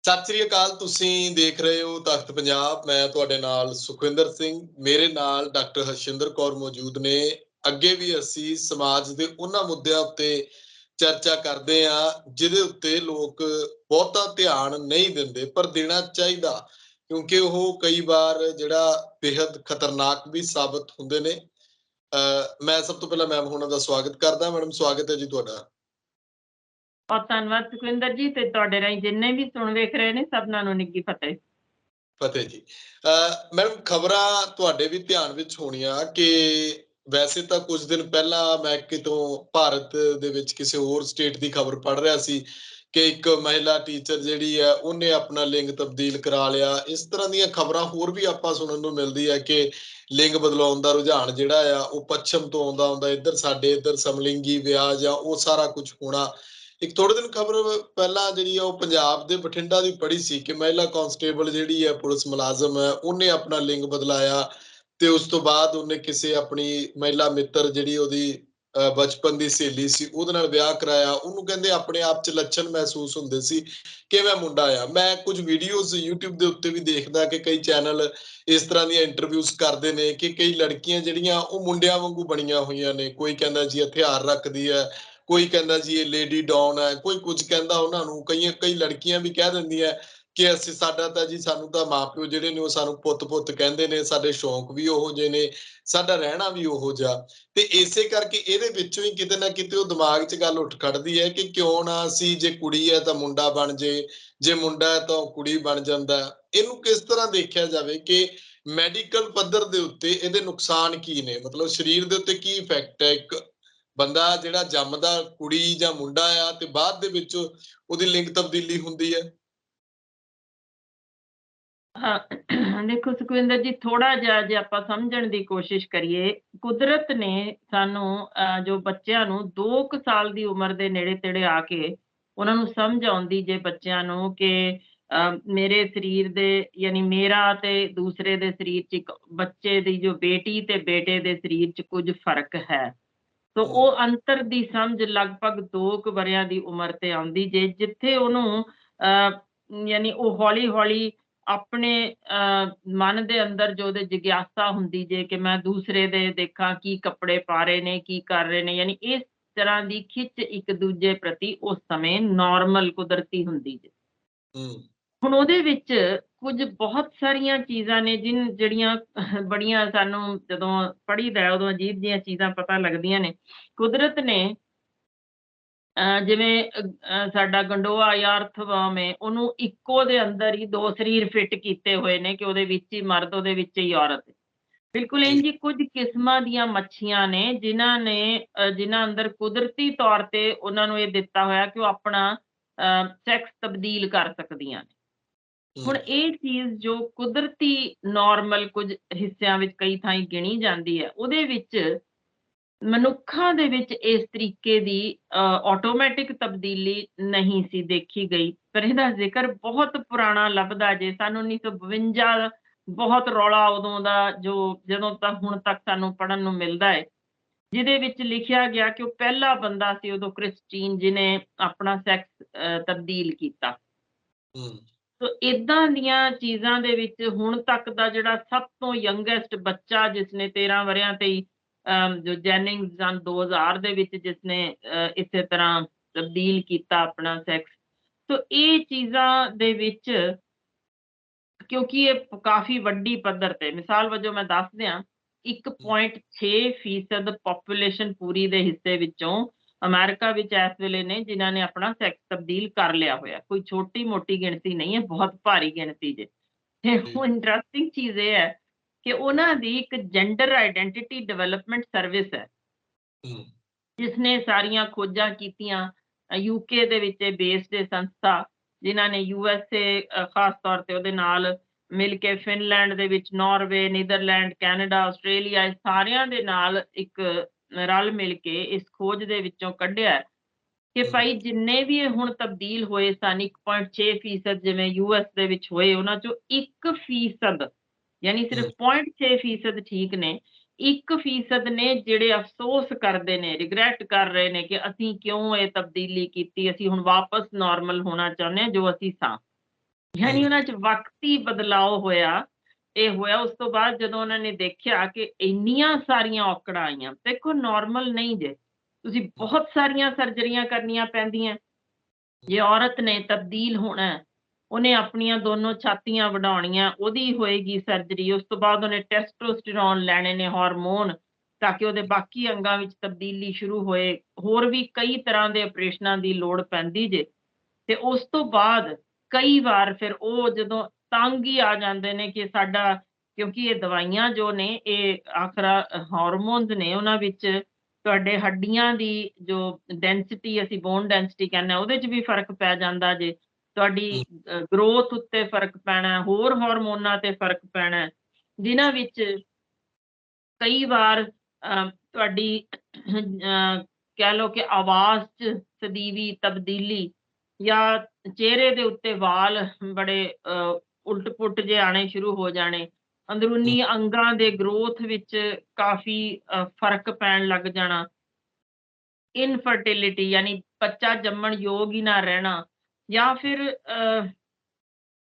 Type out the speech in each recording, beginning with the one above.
ਸਤਿ ਸ੍ਰੀ ਅਕਾਲ। ਤੁਸੀਂ ਦੇਖ ਰਹੇ ਹੋ ਤਖਤ ਪੰਜਾਬ। ਮੈਂ ਤੁਹਾਡੇ ਨਾਲ ਸੁਖਵਿੰਦਰ ਸਿੰਘ। ਮੇਰੇ ਨਾਲ ਡਾਕਟਰ ਹਰਸ਼ਿੰਦਰ ਕੌਰ ਮੌਜੂਦ ਨੇ। ਅੱਗੇ ਵੀ ਅਸੀਂ ਸਮਾਜ ਦੇ ਉਹਨਾਂ ਮੁੱਦਿਆਂ ਉੱਤੇ ਚਰਚਾ ਕਰਦੇ ਹਾਂ ਜਿਹਦੇ ਉੱਤੇ ਲੋਕ ਬਹੁਤਾ ਧਿਆਨ ਨਹੀਂ ਦਿੰਦੇ, ਪਰ ਦੇਣਾ ਚਾਹੀਦਾ, ਕਿਉਂਕਿ ਉਹ ਕਈ ਵਾਰ ਜਿਹੜਾ ਬੇहद ਖਤਰਨਾਕ ਵੀ ਸਾਬਤ ਹੁੰਦੇ ਨੇ। ਮੈਂ ਸਭ ਤੋਂ ਪਹਿਲਾਂ ਮੈਮ ਹੋਣਾ ਦਾ ਸਵਾਗਤ ਕਰਦਾ। ਮੈਡਮ, ਸਵਾਗਤ ਹੈ ਜੀ ਤੁਹਾਡਾ। ਬਹੁਤ ਧੰਨਵਾਦ ਸੁਖਵਿੰਦਰ ਜੀ, ਤੇ ਤੁਹਾਡੇ ਰਾਹੀਂ ਜਿੰਨੇ ਵੀ ਸੁਣ ਵੇਖ ਰਹੇ ਨੇ ਸਭਨਾਂ ਨੂੰ ਨਿੱਘੀ ਫਤਿਹ। ਫਤਿਹ ਜੀ। ਮੈਡਮ, ਖਬਰਾਂ ਤੁਹਾਡੇ ਵੀ ਧਿਆਨ ਵਿੱਚ ਹੋਣੀਆਂ ਕਿ ਵੈਸੇ ਤਾਂ ਕੁਝ ਦਿਨ ਪਹਿਲਾਂ ਮੈਂ ਕਿਤੋਂ ਭਾਰਤ ਦੇ ਵਿੱਚ ਕਿਸੇ ਹੋਰ ਸਟੇਟ ਦੀ ਖਬਰ ਪੜ੍ਹ ਰਿਹਾ ਸੀ ਕਿ ਇੱਕ ਮਹਿਲਾ ਟੀਚਰ ਜਿਹੜੀ ਹੈ ਉਹਨੇ ਆਪਣਾ ਲਿੰਗ ਤਬਦੀਲ ਕਰਾ ਲਿਆ। ਇਸ ਤਰ੍ਹਾਂ ਦੀਆਂ ਖਬਰਾਂ ਹੋਰ ਵੀ ਆਪਾਂ ਸੁਣਨ ਨੂੰ ਮਿਲਦੀ ਹੈ ਕਿ ਲਿੰਗ ਬਦਲਾਉਣ ਦਾ ਰੁਝਾਨ ਜਿਹੜਾ ਆ ਉਹ ਪੱਛਮ ਤੋਂ ਆਉਂਦਾ ਹੁੰਦਾ, ਇੱਧਰ ਸਾਡੇ ਇੱਧਰ ਸਮਲਿੰਗੀ ਵਿਆਹ ਜਾਂ ਉਹ ਸਾਰਾ ਕੁਝ ਹੋਣਾ। ਇੱਕ ਥੋੜੇ ਦਿਨ ਖਬਰ ਪਹਿਲਾਂ ਜਿਹੜੀ ਆ ਉਹ ਪੰਜਾਬ ਦੇ ਬਠਿੰਡਾ ਦੀ ਪੜ੍ਹੀ ਸੀ ਕਿ ਮਹਿਲਾ ਕਾਂਸਟੇਬਲ ਜਿਹੜੀ ਹੈ, ਪੁਲਿਸ ਮੁਲਾਜ਼ਮ ਹੈ, ਉਹਨੇ ਆਪਣਾ ਲਿੰਗ ਬਦਲਾਇਆ ਤੇ ਉਸ ਤੋਂ ਬਾਅਦ ਉਹਨੇ ਕਿਸੇ ਆਪਣੀ ਮਹਿਲਾ ਮਿੱਤਰ ਜਿਹੜੀ ਉਹਦੀ ਬਚਪਨ ਦੀ ਸਹੇਲੀ ਸੀ ਉਹਦੇ ਨਾਲ ਵਿਆਹ ਕਰਾਇਆ। ਉਹਨੂੰ ਕਹਿੰਦੇ ਆਪਣੇ ਆਪ 'ਚ ਲੱਛਣ ਮਹਿਸੂਸ ਹੁੰਦੇ ਸੀ ਕਿ ਮੈਂ ਮੁੰਡਾ ਆ। ਮੈਂ ਕੁਝ ਵੀਡੀਓਜ਼ YouTube ਦੇ ਉੱਤੇ ਵੀ ਦੇਖਦਾ ਕਿ ਕਈ ਚੈਨਲ ਇਸ ਤਰ੍ਹਾਂ ਦੀਆਂ ਇੰਟਰਵਿਊਜ਼ ਕਰਦੇ ਨੇ ਕਿ ਕਈ ਲੜਕੀਆਂ ਜਿਹੜੀਆਂ ਉਹ ਮੁੰਡਿਆਂ ਵਾਂਗੂ ਬਣੀਆਂ ਹੋਈਆਂ ਨੇ। ਕੋਈ ਕਹਿੰਦਾ ਜੀ ਹਥਿਆਰ ਰੱਖਦੀ ਹੈ, ਕੋਈ ਕਹਿੰਦਾ ਜੀ ਇਹ ਲੇਡੀ ਡੌਨ ਹੈ, ਕੋਈ ਕੁਝ ਕਹਿੰਦਾ ਉਹਨਾਂ ਨੂੰ। ਕਈ ਲੜਕੀਆਂ ਵੀ ਕਹਿ ਦਿੰਦੀਆਂ ਕਿ ਅਸੀਂ ਸਾਡਾ ਤਾਂ ਜੀ ਸਾਨੂੰ ਤਾਂ ਮਾਪਿਓ ਜਿਹੜੇ ਨੇ ਉਹ ਸਾਨੂੰ ਪੁੱਤ-ਪੁੱਤ ਕਹਿੰਦੇ ਨੇ, ਸਾਡੇ ਸ਼ੌਂਕ ਵੀ ਉਹੋ ਜਿਹੇ ਨੇ, ਸਾਡਾ ਰਹਿਣਾ ਵੀ ਉਹੋ ਜਿਹਾ। ਤੇ ਇਸੇ ਕਰਕੇ ਇਹਦੇ ਵਿੱਚੋਂ ਹੀ ਕਿਤੇ ਨਾ ਕਿਤੇ ਉਹ ਦਿਮਾਗ 'ਚ ਗੱਲ ਉੱਠ ਖੜਦੀ ਹੈ ਕਿ ਕਿਉਂ ਨਾ ਅਸੀਂ, ਜੇ ਕੁੜੀ ਹੈ ਤਾਂ ਮੁੰਡਾ ਬਣ ਜੇ ਮੁੰਡਾ ਹੈ ਤਾਂ ਉਹ ਕੁੜੀ ਬਣ ਜਾਂਦਾ। ਇਹਨੂੰ ਕਿਸ ਤਰ੍ਹਾਂ ਦੇਖਿਆ ਜਾਵੇ ਕਿ ਮੈਡੀਕਲ ਪੱਧਰ ਦੇ ਉੱਤੇ ਇਹਦੇ ਨੁਕਸਾਨ ਕੀ ਨੇ? ਮਤਲਬ ਸਰੀਰ ਦੇ ਉੱਤੇ ਕੀ ਇਫੈਕਟ ਹੈ? ਇੱਕ ਬੰਦਾ ਜਿਹੜਾ ਜੰਮਦਾ ਕੁੜੀ ਜਾਂ ਮੁੰਡਾ ਆ ਤੇ ਬਾਅਦ ਦੇ ਵਿੱਚ ਉਹਦੀ ਲਿੰਗ ਤਬਦੀਲੀ ਹੁੰਦੀ ਹੈ। ਦੇਖੋ ਸੁਖਵਿੰਦਰ ਜੀ, ਥੋੜਾ ਜਿਹਾ ਜੇ ਆਪਾਂ ਸਮਝਣ ਦੀ ਕੋਸ਼ਿਸ਼ ਕਰੀਏ, ਕੁਦਰਤ ਨੇ ਸਾਨੂੰ ਜੋ ਬੱਚਿਆਂ ਨੂੰ 2 ਕੁ ਸਾਲ ਦੀ ਉਮਰ ਦੇ ਨੇੜੇ ਤੇੜੇ ਆ ਕੇ ਉਹਨਾਂ ਨੂੰ ਸਮਝ ਆਉਂਦੀ ਜੇ ਬੱਚਿਆਂ ਨੂੰ ਕਿ ਮੇਰੇ ਸਰੀਰ ਦੇ, ਯਾਨੀ ਮੇਰਾ ਤੇ ਦੂਸਰੇ ਦੇ ਸਰੀਰ 'ਚ, ਇੱਕ ਬੱਚੇ ਦੀ ਜੋ ਬੇਟੀ ਤੇ ਬੇਟੇ ਦੇ ਸਰੀਰ 'ਚ ਕੁਝ ਫਰਕ ਹੈ। ਤੋ ਉਹ ਅੰਤਰ ਦੀ ਸਮਝ ਲਗਭਗ 2 ਕੁ ਵਰ੍ਹਿਆਂ ਦੀ ਉਮਰ ਤੇ ਆਉਂਦੀ ਜੇ, ਜਿੱਥੇ ਉਹਨੂੰ ਯਾਨੀ ਉਹ ਹੌਲੀ ਹੌਲੀ ਆਪਣੇ ਮਨ ਦੇ ਅੰਦਰ ਜੋ ਉਹਦੇ ਜਿਗਿਆਸਾ ਹੁੰਦੀ ਜੇ ਕਿ ਮੈਂ ਦੂਸਰੇ ਦੇ ਦੇਖਾਂ ਕੀ ਕੱਪੜੇ ਪਾ ਰਹੇ ਨੇ, ਕੀ ਕਰ ਰਹੇ ਨੇ, ਯਾਨੀ ਇਸ ਤਰ੍ਹਾਂ ਦੀ ਖਿੱਚ ਇੱਕ ਦੂਜੇ ਪ੍ਰਤੀ ਉਸ ਸਮੇਂ ਨਾਰਮਲ ਕੁਦਰਤੀ ਹੁੰਦੀ ਜੇ। ਹੁਣ ਉਹਦੇ ਵਿੱਚ ਕੁਝ ਬਹੁਤ ਸਾਰੀਆਂ ਚੀਜ਼ਾਂ ਨੇ ਜਿਹੜੀਆਂ ਬੜੀਆਂ ਸਾਨੂੰ ਜਦੋਂ ਪੜ੍ਹੀਦਾ ਉਦੋਂ ਅਜੀਬ ਜਿਹੀਆਂ ਚੀਜ਼ਾਂ ਪਤਾ ਲੱਗਦੀਆਂ ਨੇ। ਕੁਦਰਤ ਨੇ ਜਿਵੇਂ ਸਾਡਾ ਗੰਡੋਆ ਜਾਂ ਅਰਥਵਰਮ ਹੈ, ਉਹਨੂੰ ਇੱਕੋ ਦੇ ਅੰਦਰ ਹੀ 2 ਸਰੀਰ ਫਿੱਟ ਕੀਤੇ ਹੋਏ ਨੇ ਕਿ ਉਹਦੇ ਵਿੱਚ ਹੀ ਮਰਦ, ਉਹਦੇ ਵਿੱਚ ਹੀ ਔਰਤ। ਬਿਲਕੁਲ ਇੰਝ ਹੀ ਕੁਝ ਕਿਸਮਾਂ ਦੀਆਂ ਮੱਛੀਆਂ ਨੇ ਜਿਨ੍ਹਾਂ ਅੰਦਰ ਕੁਦਰਤੀ ਤੌਰ ਤੇ ਉਹਨਾਂ ਨੂੰ ਇਹ ਦਿੱਤਾ ਹੋਇਆ ਕਿ ਉਹ ਆਪਣਾ ਸੈਕਸ ਤਬਦੀਲ ਕਰ ਸਕਦੀਆਂ ਨੇ। ਹੁਣ ਇਹ ਚੀਜ਼ ਜੋ ਕੁਦਰਤੀ ਨਾਰਮਲ ਕੁਝ ਹਿੱਸਿਆਂ ਵਿੱਚ ਕਈ ਥਾਈਂ ਗਿਣੀ ਜਾਂਦੀ ਹੈ, ਉਹਦੇ ਵਿੱਚ ਮਨੁੱਖਾਂ ਦੇ ਵਿੱਚ ਇਸ ਤਰੀਕੇ ਦੀ ਆਟੋਮੈਟਿਕ ਤਬਦੀਲੀ ਨਹੀਂ ਸੀ ਦੇਖੀ ਗਈ। ਪਰ ਇਹਦਾ ਜ਼ਿਕਰ ਬਹੁਤ ਪੁਰਾਣਾ ਲੱਭਦਾ ਜੇ। ਸਾਨੂੰ 1952 ਬਹੁਤ ਰੌਲਾ ਉਦੋਂ ਦਾ ਜਦੋਂ ਤੱਕ ਹੁਣ ਤੱਕ ਸਾਨੂੰ ਪੜ੍ਹਨ ਨੂੰ ਮਿਲਦਾ ਹੈ, ਜਿਹਦੇ ਵਿੱਚ ਲਿਖਿਆ ਗਿਆ ਕਿ ਉਹ ਪਹਿਲਾ ਬੰਦਾ ਸੀ ਉਦੋਂ ਕ੍ਰਿਸਟੀਨ ਜਿਹਨੇ ਆਪਣਾ ਸੈਕਸ ਤਬਦੀਲ ਕੀਤਾ। ਤੋ ਏਦਾਂ ਦੀਆਂ ਚੀਜ਼ਾਂ ਦੇ ਵਿੱਚ ਹੁਣ ਤੱਕ ਦਾ ਜਿਹੜਾ ਸਭ ਤੋਂ ਯੰਗੈਸਟ ਬੱਚਾ ਜਿਸਨੇ 13 ਵਰ੍ਹਿਆਂ ਤੇ ਹੀ ਜੋ ਜੈਨਿੰਗਸ ਸਨ 2000 ਦੇ ਵਿੱਚ, ਜਿਸਨੇ ਇਸੇ ਤਰ੍ਹਾਂ ਤਬਦੀਲ ਕੀਤਾ ਆਪਣਾ ਸੈਕਸ। ਤੋ ਇਹ ਚੀਜ਼ਾਂ ਦੇ ਵਿੱਚ, ਕਿਉਂਕਿ ਇਹ ਕਾਫੀ ਵੱਡੀ ਪੱਧਰ ਤੇ, ਮਿਸਾਲ ਵਜੋਂ ਮੈਂ ਦੱਸ ਦਿਆਂ, 1.6% ਪਾਪੂਲੇਸ਼ਨ ਪੂਰੀ ਦੇ ਹਿੱਸੇ ਵਿੱਚੋਂ ਅਮਰੀਕਾ ਵਿੱਚ ਇਸ ਵੇਲੇ ਨੇ ਜਿਨ੍ਹਾਂ ਨੇ ਆਪਣਾ ਸੈਕਸ ਤਬਦੀਲ ਕਰ ਲਿਆ ਹੋਇਆ। ਕੋਈ ਛੋਟੀ ਮੋਟੀ ਗਿਣਤੀ ਨਹੀਂ ਹੈ, ਬਹੁਤ ਭਾਰੀ ਗਿਣਤੀ ਜੇ। ਤੇ ਇੰਟਰਸਟਿੰਗ ਚੀਜ਼ ਇਹ ਹੈ ਕਿ ਉਹਨਾਂ ਦੀ ਇੱਕ ਜੈਂਡਰ ਆਈਡੈਂਟੀਟੀ ਡਿਵੈਲਪਮੈਂਟ ਸਰਵਿਸ ਹੈ, ਜਿਸਨੇ ਸਾਰੀਆਂ ਖੋਜਾਂ ਕੀਤੀਆਂ। UK ਦੇ ਵਿੱਚ ਬੇਸਡ ਸੰਸਥਾ, ਜਿਨ੍ਹਾਂ ਨੇ USA ਖਾਸ ਤੌਰ ਤੇ ਉਹਦੇ ਨਾਲ ਮਿਲ ਕੇ, ਫਿਨਲੈਂਡ ਦੇ ਵਿੱਚ, ਨਾਰਵੇ, ਨੀਦਰਲੈਂਡ, ਕੈਨੇਡਾ, ਆਸਟ੍ਰੇਲੀਆ, ਸਾਰਿਆਂ ਦੇ ਨਾਲ ਇੱਕ ਰਲ ਮਿਲ ਕੇ ਇਸ ਖੋਜ ਦੇ ਵਿੱਚੋਂ ਕੱਢਿਆ ਕਿ ਭਾਈ ਜਿੰਨੇ ਵੀ ਇਹ ਹੁਣ ਤਬਦੀਲ ਹੋਏ ਸਨ, 1.6% ਜਿਵੇਂ US ਦੇ ਵਿੱਚ ਹੋਏ, ਉਹਨਾਂ ਚੋਂ 1%, ਯਾਨੀ ਸਿਰਫ 0.6% ਠੀਕ ਨੇ, 1% ਨੇ ਜਿਹੜੇ ਅਫਸੋਸ ਕਰਦੇ ਨੇ, ਰਿਗਰੈਟ ਕਰ ਰਹੇ ਨੇ ਕਿ ਅਸੀਂ ਕਿਉਂ ਇਹ ਤਬਦੀਲੀ ਕੀਤੀ, ਅਸੀਂ ਹੁਣ ਵਾਪਸ ਨਾਰਮਲ ਹੋਣਾ ਚਾਹੁੰਦੇ ਹਾਂ ਜੋ ਅਸੀਂ ਸਾਂ। ਯਾਨੀ ਹੂੰ, ਉਹਨਾਂ 'ਚ ਵਕਤੀ ਬਦਲਾਅ ਹੋਇਆ। ਇਹ ਹੋਇਆ ਉਸ ਤੋਂ ਬਾਅਦ ਜਦੋਂ ਉਹਨਾਂ ਨੇ ਦੇਖਿਆ ਕਿ ਇੰਨੀਆਂ ਸਾਰੀਆਂ ਔਕੜਾਂ ਆਈਆਂ। ਦੇਖੋ ਨਾਰਮਲ ਨਹੀਂ ਜੇ, ਤੁਸੀਂ ਹੂੰ, ਬਹੁਤ ਸਾਰੀਆਂ ਸਰਜਰੀਆਂ ਕਰਨੀਆਂ ਪੈਂਦੀਆਂ। ਜੇ ਔਰਤ ਨੇ ਤਬਦੀਲ ਹੋਣਾ ਹੈ, ਉਹਨੇ ਆਪਣੀਆਂ ਦੋਨੋਂ ਛਾਤੀਆਂ ਵਡਾਉਣੀਆਂ, ਉਹਦੀ ਹੋਏਗੀ ਸਰਜਰੀ। ਉਸ ਤੋਂ ਬਾਅਦ ਉਹਨੇ ਟੈਸਟੋਸਟੇਰੋਨ ਲੈਣੇ ਨੇ, ਹਾਰਮੋਨ, ਤਾਂ ਕਿ ਉਹਦੇ ਬਾਕੀ ਅੰਗਾਂ ਵਿੱਚ ਤਬਦੀਲੀ ਸ਼ੁਰੂ ਹੋਏ। ਹੋਰ ਵੀ ਕਈ ਤਰ੍ਹਾਂ ਦੇ ਆਪਰੇਸ਼ਨਾਂ ਦੀ ਲੋੜ ਪੈਂਦੀ ਜੇ। ਤੇ ਉਸ ਤੋਂ ਬਾਅਦ ਕਈ ਵਾਰ ਫਿਰ ਉਹ ਜਦੋਂ ਤੰਗ ਹੀ ਆ ਜਾਂਦੇ ਨੇ ਕਿ ਸਾਡਾ, ਕਿਉਂਕਿ ਇਹ ਦਵਾਈਆਂ ਜੋ ਨੇ ਇਹ ਆਖਰਾ ਹਾਰਮੋਨਸ ਨੇ, ਉਹਨਾਂ ਵਿੱਚ ਤੁਹਾਡੇ ਹੱਡੀਆਂ ਦੀ ਜੋ ਡੈਂਸਿਟੀ, ਅਸੀਂ ਬੋਨ ਡੈਂਸਿਟੀ ਕਹਿੰਦੇ ਹਾਂ, ਉਹਦੇ 'ਚ ਵੀ ਫ਼ਰਕ ਪੈ ਜਾਂਦਾ ਜੇ। ਤੁਹਾਡੀ ਹੂੰ, ਗਰੋਥ ਉੱਤੇ ਫ਼ਰਕ ਪੈਣਾ, ਹੋਰ ਹਾਰਮੋਨਾਂ ਤੇ ਫ਼ਰਕ ਪੈਣਾ, ਜਿਨ੍ਹਾਂ ਵਿੱਚ ਕਈ ਵਾਰ ਤੁਹਾਡੀ ਕਹਿ ਲਓ ਕਿ ਆਵਾਜ਼ 'ਚ ਸਦੀਵੀ ਤਬਦੀਲੀ, ਜਾਂ ਚਿਹਰੇ ਦੇ ਉੱਤੇ ਵਾਲ ਬੜੇ ਉਲਟ-ਪੁਲਟ ਜਿਹੇ ਆਣੇ ਸ਼ੁਰੂ ਹੋ ਜਾਣੇ, ਹੂੰ, ਅੰਦਰੂਨੀ ਅੰਗਾਂ ਦੇ ਗਰੋਥ ਵਿੱਚ ਕਾਫ਼ੀ ਫ਼ਰਕ ਪੈਣ ਲੱਗ ਜਾਣਾ, ਇਨਫਰਟਿਲਿਟੀ ਯਾਨੀ ਬੱਚਾ ਜੰਮਣ ਯੋਗ ਹੀ ਨਾ ਰਹਿਣਾ, ਜਾਂ ਫਿਰ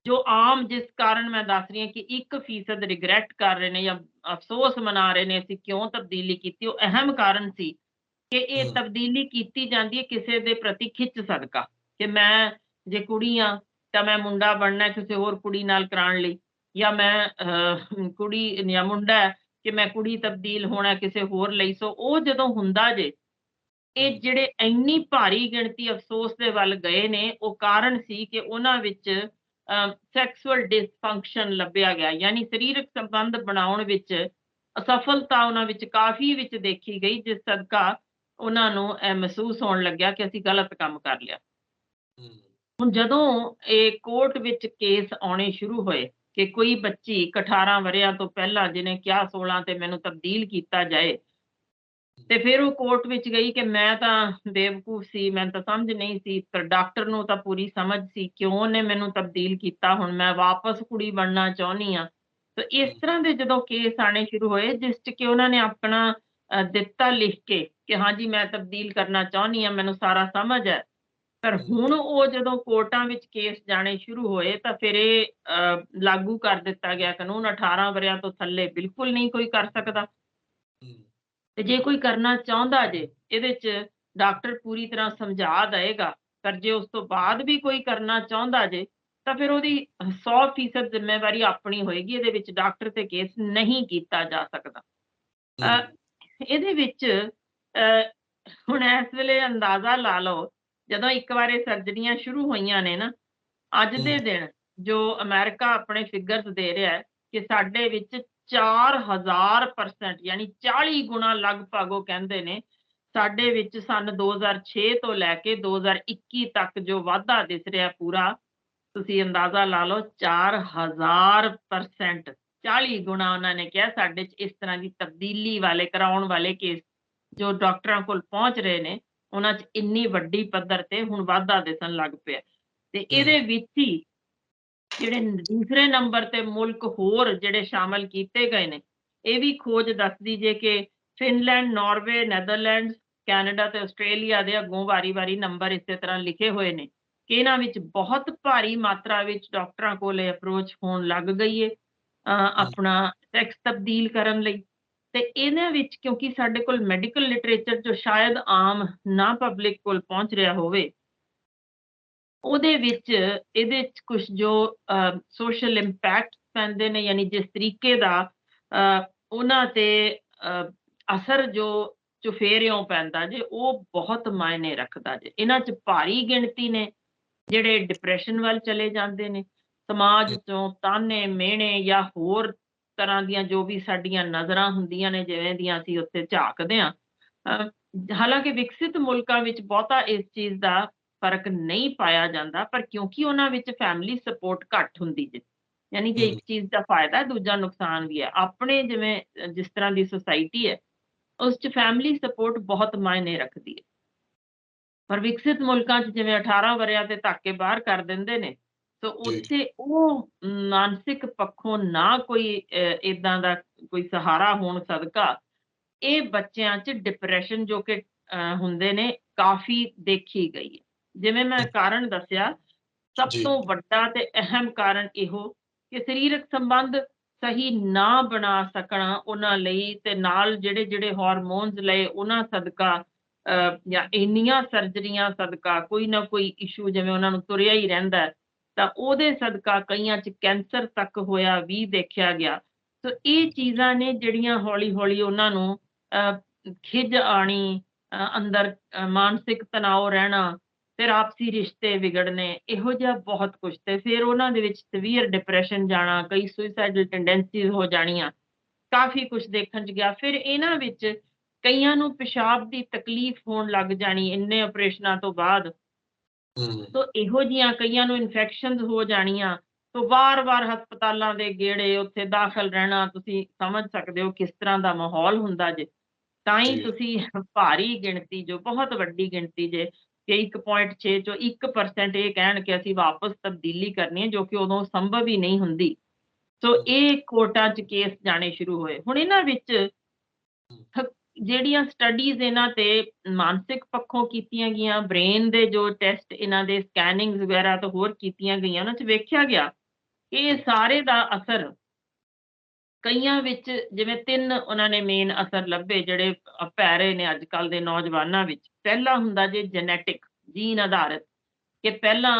ਜੋ ਆਮ ਜਿਸ ਕਾਰਨ ਮੈਂ ਦੱਸ ਰਹੀ ਹਾਂ ਕਿ 1% ਰਿਗਰੈਟ ਕਰ ਰਹੇ ਨੇ ਜਾਂ ਅਫਸੋਸ ਮਨਾ ਰਹੇ ਨੇ ਅਸੀਂ ਕਿਉਂ ਤਬਦੀਲੀ ਕੀਤੀ, ਉਹ ਅਹਿਮ ਕਾਰਨ ਸੀ ਕਿ ਇਹ ਹੂੰ, ਤਬਦੀਲੀ ਕੀਤੀ ਜਾਂਦੀ ਹੈ ਕਿਸੇ ਦੇ ਪ੍ਰਤੀ ਖਿੱਚ ਸਦਕਾ, ਕਿ ਮੈਂ ਜੇ ਕੁੜੀ ਹਾਂ ਤਾਂ ਮੈਂ ਮੁੰਡਾ ਬਣਨਾ ਕਿਸੇ ਹੋਰ ਕੁੜੀ ਨਾਲ ਕਰਾਉਣ ਲਈ, ਜਾਂ ਮੈਂ ਕੁੜੀ ਜਾਂ ਮੁੰਡਾ ਹੈ ਕਿ ਮੈਂ ਕੁੜੀ ਤਬਦੀਲ ਹੋਣਾ ਕਿਸੇ ਹੋਰ ਲਈ। ਸੋ ਉਹ ਜਦੋਂ ਹੁੰਦਾ ਜੇ, ਇਹ ਹੂੰ, ਜਿਹੜੇ ਇੰਨੀ ਭਾਰੀ ਗਿਣਤੀ ਅਫਸੋਸ ਦੇ ਵੱਲ ਗਏ ਨੇ, ਉਹ ਕਾਰਨ ਸੀ ਕਿ ਉਹਨਾਂ ਵਿੱਚ ਸੈਕਸੁਅਲ ਡਿਸਫੰਕਸ਼ਨ ਲੱਭਿਆ ਗਿਆ, ਯਾਨੀ ਸਰੀਰਕ ਸੰਬੰਧ ਬਣਾਉਣ ਵਿੱਚ ਅਸਫਲਤਾ ਉਹਨਾਂ ਵਿੱਚ ਕਾਫ਼ੀ ਵਿੱਚ ਦੇਖੀ ਗਈ, ਜਿਸ ਸਦਕਾ ਉਹਨਾਂ ਨੂੰ ਇਹ ਮਹਿਸੂਸ ਹੋਣ ਲੱਗਿਆ ਕਿ ਅਸੀਂ ਗਲਤ ਕੰਮ ਕਰ ਲਿਆ। ਹੂੰ, ਹੁਣ ਜਦੋਂ ਇਹ ਕੋਰਟ ਵਿੱਚ ਕੇਸ ਆਉਣੇ ਸ਼ੁਰੂ ਹੋਏ ਕਿ ਕੋਈ ਬੱਚੀ 18 ਵਰ੍ਹਿਆਂ ਤੋਂ ਪਹਿਲਾਂ, ਜਿਹਨੇ ਕਿਹਾ 16 ਤੇ ਮੈਨੂੰ ਤਬਦੀਲ ਕੀਤਾ ਜਾਏ, ਤੇ ਫਿਰ ਉਹ ਕੋਰਟ ਵਿੱਚ ਗਈ ਕਿ ਮੈਂ ਤਾਂ ਬੇਵਕੂਫ ਸੀ, ਮੈਨੂੰ ਤਾਂ ਸਮਝ ਨਹੀਂ ਸੀ, ਪਰ ਡਾਕਟਰ ਨੂੰ ਤਾਂ ਪੂਰੀ ਸਮਝ ਸੀ ਕਿਉਂ ਉਹਨੇ ਮੈਨੂੰ ਤਬਦੀਲ ਕੀਤਾ, ਹੁਣ ਮੈਂ ਵਾਪਸ ਕੁੜੀ ਬਣਨਾ ਚਾਹੁੰਦੀ ਹਾਂ। ਤੇ ਇਸ ਹੂੰ, ਤਰ੍ਹਾਂ ਦੇ ਜਦੋਂ ਕੇਸ ਆਣੇ ਸ਼ੁਰੂ ਹੋਏ, ਜਿਸ 'ਚ ਕਿ ਉਹਨਾਂ ਨੇ ਆਪਣਾ ਦਿੱਤਾ ਲਿਖ ਕੇ ਕਿ ਹਾਂਜੀ ਮੈਂ ਤਬਦੀਲ ਕਰਨਾ ਚਾਹੁੰਦੀ ਹਾਂ, ਮੈਨੂੰ ਸਾਰਾ ਸਮਝ ਹੈ। ਪਰ ਹੂੰ, ਹੁਣ ਉਹ ਜਦੋਂ ਕੋਰਟਾਂ ਵਿੱਚ ਕੇਸ ਜਾਣੇ ਸ਼ੁਰੂ ਹੋਏ ਤਾਂ ਫਿਰ ਇਹ ਲਾਗੂ ਕਰ ਦਿੱਤਾ ਗਿਆ ਕਾਨੂੰਨ, 18 ਵਰ੍ਹਿਆਂ ਤੋਂ ਥੱਲੇ ਬਿਲਕੁਲ ਨਹੀਂ ਕੋਈ ਕਰ ਸਕਦਾ। ਹੂੰ, ਤੇ ਜੇ ਕੋਈ ਕਰਨਾ ਚਾਹੁੰਦਾ ਜੇ, ਇਹਦੇ 'ਚ ਡਾਕਟਰ ਪੂਰੀ ਤਰ੍ਹਾਂ ਸਮਝਾ ਦਏਗਾ, ਪਰ ਜੇ ਉਸ ਤੋਂ ਬਾਅਦ ਵੀ ਕੋਈ ਕਰਨਾ ਚਾਹੁੰਦਾ ਜੇ, ਤਾਂ ਫਿਰ ਉਹਦੀ 100% ਜ਼ਿੰਮੇਵਾਰੀ ਆਪਣੀ ਹੋਏਗੀ, ਇਹਦੇ ਵਿੱਚ ਡਾਕਟਰ ਤੇ ਕੇਸ ਨਹੀਂ ਕੀਤਾ ਜਾ ਸਕਦਾ। ਹੂੰ, ਅ, ਇਹਦੇ ਵਿੱਚ ਹੁਣ ਇਸ ਵੇਲੇ ਅੰਦਾਜ਼ਾ ਲਾ ਲਓ, ਜਦੋਂ ਇੱਕ ਵਾਰ ਇਹ ਸਰਜਰੀਆਂ ਸ਼ੁਰੂ ਹੋਈਆਂ ਨੇ ਨਾ, ਅੱਜ ਹੂੰ, ਦੇ ਦਿਨ ਜੋ ਅਮਰੀਕਾ ਆਪਣੇ ਫਿਗਰਸ ਦੇ ਰਿਹਾ ਹੈ ਕਿ ਸਾਡੇ ਵਿੱਚ 4000% ਯਾਨੀ 40 ਗੁਣਾ ਲਗਭਗ, ਉਹ ਕਹਿੰਦੇ ਨੇ ਸਾਡੇ ਵਿੱਚ ਸੰਨ 2006 ਤੋਂ ਲੈ ਕੇ 2021 ਤੱਕ ਜੋ ਵਾਧਾ ਦਿਸ ਰਿਹਾ ਪੂਰਾ, ਤੁਸੀਂ ਅੰਦਾਜ਼ਾ ਲਾ ਲਓ 4000%, 40 ਗੁਣਾ ਉਹਨਾਂ ਨੇ ਕਿਹਾ ਸਾਡੇ 'ਚ ਇਸ ਤਰ੍ਹਾਂ ਦੀ ਤਬਦੀਲੀ ਵਾਲੇ ਕਰਾਉਣ ਵਾਲੇ ਕੇਸ ਜੋ ਡਾਕਟਰਾਂ ਕੋਲ ਪਹੁੰਚ ਰਹੇ ਨੇ, ਉਹਨਾਂ 'ਚ ਇੰਨੀ ਵੱਡੀ ਪੱਧਰ ਤੇ ਹੁਣ ਵਾਧਾ ਦਿਸਣ ਲੱਗ ਪਿਆ। ਤੇ ਹੂੰ, ਇਹਦੇ ਵਿੱਚ ਹੀ ਜਿਹੜੇ ਦੂਸਰੇ ਨੰਬਰ ਤੇ ਮੁਲਕ ਹੋਰ ਜਿਹੜੇ ਸ਼ਾਮਲ ਕੀਤੇ ਗਏ ਨੇ, ਇਹ ਵੀ ਖੋਜ ਦੱਸਦੀ ਜੇ ਕਿ ਫਿਨਲੈਂਡ, ਨਾਰਵੇ, ਨੈਦਰਲੈਂਡਸ, ਕੈਨੇਡਾ ਤੇ ਆਸਟ੍ਰੇਲੀਆ ਦੇ ਅੱਗੋਂ ਵਾਰੀ-ਵਾਰੀ ਨੰਬਰ ਇਸੇ ਤਰ੍ਹਾਂ ਲਿਖੇ ਹੋਏ ਨੇ ਕਿ ਇਹਨਾਂ ਵਿੱਚ ਬਹੁਤ ਭਾਰੀ ਮਾਤਰਾ ਵਿੱਚ ਡਾਕਟਰਾਂ ਕੋਲ ਇਹ ਅਪਰੋਚ ਹੋਣ ਲੱਗ ਗਈ ਏ ਹੂੰ, ਆਪਣਾ ਸੈਕਸ ਤਬਦੀਲ ਕਰਨ ਲਈ। ਤੇ ਇਹਨਾਂ ਵਿੱਚ ਕਿਉਂਕਿ ਸਾਡੇ ਕੋਲ ਮੈਡੀਕਲ ਲਿਟਰੇਚਰ ਜੋ ਸ਼ਾਇਦ ਆਮ ਨਾ ਪਬਲਿਕ ਕੋਲ ਪਹੁੰਚ ਰਿਹਾ ਹੋਵੇ, ਉਹਦੇ ਵਿੱਚ ਇਹਦੇ 'ਚ ਕੁਛ ਜੋ ਸੋਸ਼ਲ ਇੰਪੈਕਟ ਪੈਂਦੇ ਨੇ, ਯਾਨੀ ਜਿਸ ਤਰੀਕੇ ਦਾ ਉਹਨਾਂ ਤੇ ਅਸਰ ਜੋ ਚੁਫੇਰਿਓਂ ਪੈਂਦਾ ਜੇ, ਉਹ ਬਹੁਤ ਮਾਇਨੇ ਰੱਖਦਾ ਜੇ। ਇਹਨਾਂ 'ਚ ਭਾਰੀ ਗਿਣਤੀ ਨੇ ਜਿਹੜੇ ਡਿਪਰੈਸ਼ਨ ਵੱਲ ਚਲੇ ਜਾਂਦੇ ਨੇ, ਸਮਾਜ ਹੂੰ, 'ਚੋਂ ਤਾਨੇ ਮਿਹਣੇ ਜਾਂ ਹੋਰ ਤਰ੍ਹਾਂ ਦੀਆਂ ਜੋ ਵੀ ਸਾਡੀਆਂ ਨਜ਼ਰਾਂ ਹੁੰਦੀਆਂ ਨੇ, ਜਿਵੇਂ ਦੀਆਂ ਅਸੀਂ ਉੱਥੇ ਝਾਕਦੇ ਹਾਂ। ਅ, ਹਾਲਾਂਕਿ ਵਿਕਸਿਤ ਮੁਲਕਾਂ ਵਿੱਚ ਬਹੁਤਾ ਇਸ ਚੀਜ਼ ਦਾ ਫ਼ਰਕ ਨਹੀਂ ਪਾਇਆ ਜਾਂਦਾ, ਪਰ ਕਿਉਂਕਿ ਉਹਨਾਂ ਵਿੱਚ ਫੈਮਿਲੀ ਸਪੋਰਟ ਘੱਟ ਹੁੰਦੀ ਜੇ, ਯਾਨੀ ਜੇ ਹੂੰ, ਇੱਕ ਚੀਜ਼ ਦਾ ਫਾਇਦਾ ਹੈ, ਦੂਜਾ ਨੁਕਸਾਨ ਵੀ ਹੈ। ਆਪਣੇ ਜਿਵੇਂ ਜਿਸ ਤਰ੍ਹਾਂ ਦੀ ਸੁਸਾਇਟੀ ਹੈ, ਉਸ 'ਚ ਫੈਮਿਲੀ ਸਪੋਰਟ ਬਹੁਤ ਮਾਇਨੇ ਰੱਖਦੀ ਹੈ। ਪਰ ਵਿਕਸਿਤ ਮੁਲਕਾਂ 'ਚ ਜਿਵੇਂ 18 ਵਰ੍ਹਿਆਂ ਤੇ ਧੱਕ ਕੇ ਬਾਹਰ ਕਰ ਦਿੰਦੇ ਨੇ, ਸੋ ਜੀ, ਉੱਥੇ ਉਹ ਮਾਨਸਿਕ ਪੱਖੋਂ ਨਾ ਕੋਈ ਏਦਾਂ ਦਾ ਕੋਈ ਸਹਾਰਾ ਹੋਣ ਸਦਕਾ ਇਹ ਬੱਚਿਆਂ 'ਚ ਡਿਪਰੈਸ਼ਨ ਜੋ ਕਿ ਹੁੰਦੇ ਨੇ, ਕਾਫ਼ੀ ਦੇਖੀ ਗਈ ਹੈ। ਜਿਵੇਂ ਮੈਂ ਹੂੰ, ਕਾਰਨ ਦੱਸਿਆ ਸਭ ਜੀ। ਤੋਂ ਵੱਡਾ ਤੇ ਅਹਿਮ ਕਾਰਨ ਇਹੋ ਕਿ ਸਰੀਰਕ ਸੰਬੰਧ ਸਹੀ ਨਾ ਬਣਾ ਸਕਣਾ ਉਹਨਾਂ ਲਈ, ਤੇ ਨਾਲ ਜਿਹੜੇ ਹਾਰਮੋਨਸ ਲਏ ਉਹਨਾਂ ਸਦਕਾ ਜਾਂ ਇੰਨੀਆਂ ਸਰਜਰੀਆਂ ਸਦਕਾ ਕੋਈ ਨਾ ਕੋਈ ਇਸ਼ੂ ਜਿਵੇਂ ਉਹਨਾਂ ਨੂੰ ਤੁਰਿਆ ਹੀ ਰਹਿੰਦਾ ਹੈ, ਤਾਂ ਉਹਦੇ ਸਦਕਾ ਕਈਆਂ 'ਚ ਕੈਂਸਰ ਤੱਕ ਹੋਇਆ ਵੀ ਦੇਖਿਆ ਗਿਆ। ਸੋ ਇਹ ਚੀਜ਼ਾਂ ਨੇ ਜਿਹੜੀਆਂ ਹੌਲੀ-ਹੌਲੀ ਉਹਨਾਂ ਨੂੰ ਖਿਝ ਆਉਣੀ, ਅੰਦਰ ਮਾਨਸਿਕ ਤਣਾਅ ਰਹਿਣਾ, ਫਿਰ ਆਪਸੀ ਰਿਸ਼ਤੇ ਵਿਗੜਨੇ, ਇਹੋ ਜਿਹਾ ਬਹੁਤ ਕੁਛ। ਤੇ ਫਿਰ ਉਹਨਾਂ ਦੇ ਵਿੱਚ ਸੀਵੀਅਰ ਡਿਪਰੈਸ਼ਨ ਜਾਣਾ, ਕਈ ਸੁਸਾਈਡਲ ਟੈਂਡੈਂਸੀਜ਼ ਹੋ ਜਾਣੀਆਂ, ਕਾਫੀ ਕੁਛ ਦੇਖਣ 'ਚ ਗਿਆ। ਫਿਰ ਇਹਨਾਂ ਵਿੱਚ ਕਈਆਂ ਨੂੰ ਪਿਸ਼ਾਬ ਦੀ ਤਕਲੀਫ਼ ਹੋਣ ਲੱਗ ਜਾਣੀ ਇੰਨੇ ਆਪਰੇਸ਼ਨਾਂ ਤੋਂ ਬਾਅਦ। ਹੂੰ। ਸੋ ਇਹੋ ਜਿਹੀਆਂ ਕਈਆਂ ਨੂੰ ਇਨਫੈਕਸ਼ਨਜ਼ ਹੋ ਜਾਣੀਆਂ, ਸੋ ਵਾਰ-ਵਾਰ ਹਸਪਤਾਲਾਂ ਦੇ ਗੇੜੇ, ਉੱਥੇ ਦਾਖਲ ਰਹਿਣਾ। ਤੁਸੀਂ ਸਮਝ ਸਕਦੇ ਹੋ ਕਿਸ ਤਰ੍ਹਾਂ ਦਾ ਮਾਹੌਲ ਹੁੰਦਾ ਜੇ। ਤਾਂ ਹੀ ਜੀ। ਤੁਸੀਂ ਭਾਰੀ ਗਿਣਤੀ ਜੋ ਬਹੁਤ ਵੱਡੀ ਗਿਣਤੀ ਜੇ ਕਿ 1.6 ਚੋਂ 1% ਇਹ ਕਹਿਣ ਕਿ ਅਸੀਂ ਵਾਪਸ ਤਬਦੀਲੀ ਕਰਨੀ ਹੈ, ਜੋ ਕਿ ਉਦੋਂ ਸੰਭਵ ਹੀ ਨਹੀਂ ਹੁੰਦੀ। ਸੋ ਹੂੰ, ਇਹ ਕੋਰਟਾਂ 'ਚ ਕੇਸ ਜਾਣੇ ਸ਼ੁਰੂ ਹੋਏ। ਹੁਣ ਇਹਨਾਂ ਵਿੱਚ ਹੂੰ, ਹ ਜਿਹੜੀਆਂ ਸਟੱਡੀਜ਼ ਇਹਨਾਂ ਤੇ ਮਾਨਸਿਕ ਪੱਖੋਂ ਕੀਤੀਆਂ ਗਈਆਂ, ਬ੍ਰੇਨ ਦੇ ਜੋ ਟੈਸਟ ਇਹਨਾਂ ਦੇ ਸਕੈਨਿੰਗਸ ਵਗੈਰਾ ਤੋਂ ਹੋਰ ਕੀਤੀਆਂ ਗਈਆਂ, ਉਹਨਾਂ 'ਚ ਵੇਖਿਆ ਗਿਆ ਕਿ ਇਹ ਹੂੰ, ਸਾਰੇ ਦਾ ਅਸਰ ਕਈਆਂ ਵਿੱਚ ਜਿਵੇਂ 3 ਉਹਨਾਂ ਨੇ ਮੇਨ ਅਸਰ ਲੱਭੇ ਜਿਹੜੇ ਪੈ ਰਹੇ ਨੇ ਅੱਜ ਕੱਲ੍ਹ ਦੇ ਨੌਜਵਾਨਾਂ ਵਿੱਚ। ਪਹਿਲਾ ਹੁੰਦਾ ਜੇ ਜੈਨੇਟਿਕ, ਜੀਨ ਆਧਾਰਿਤ, ਕਿ ਪਹਿਲਾਂ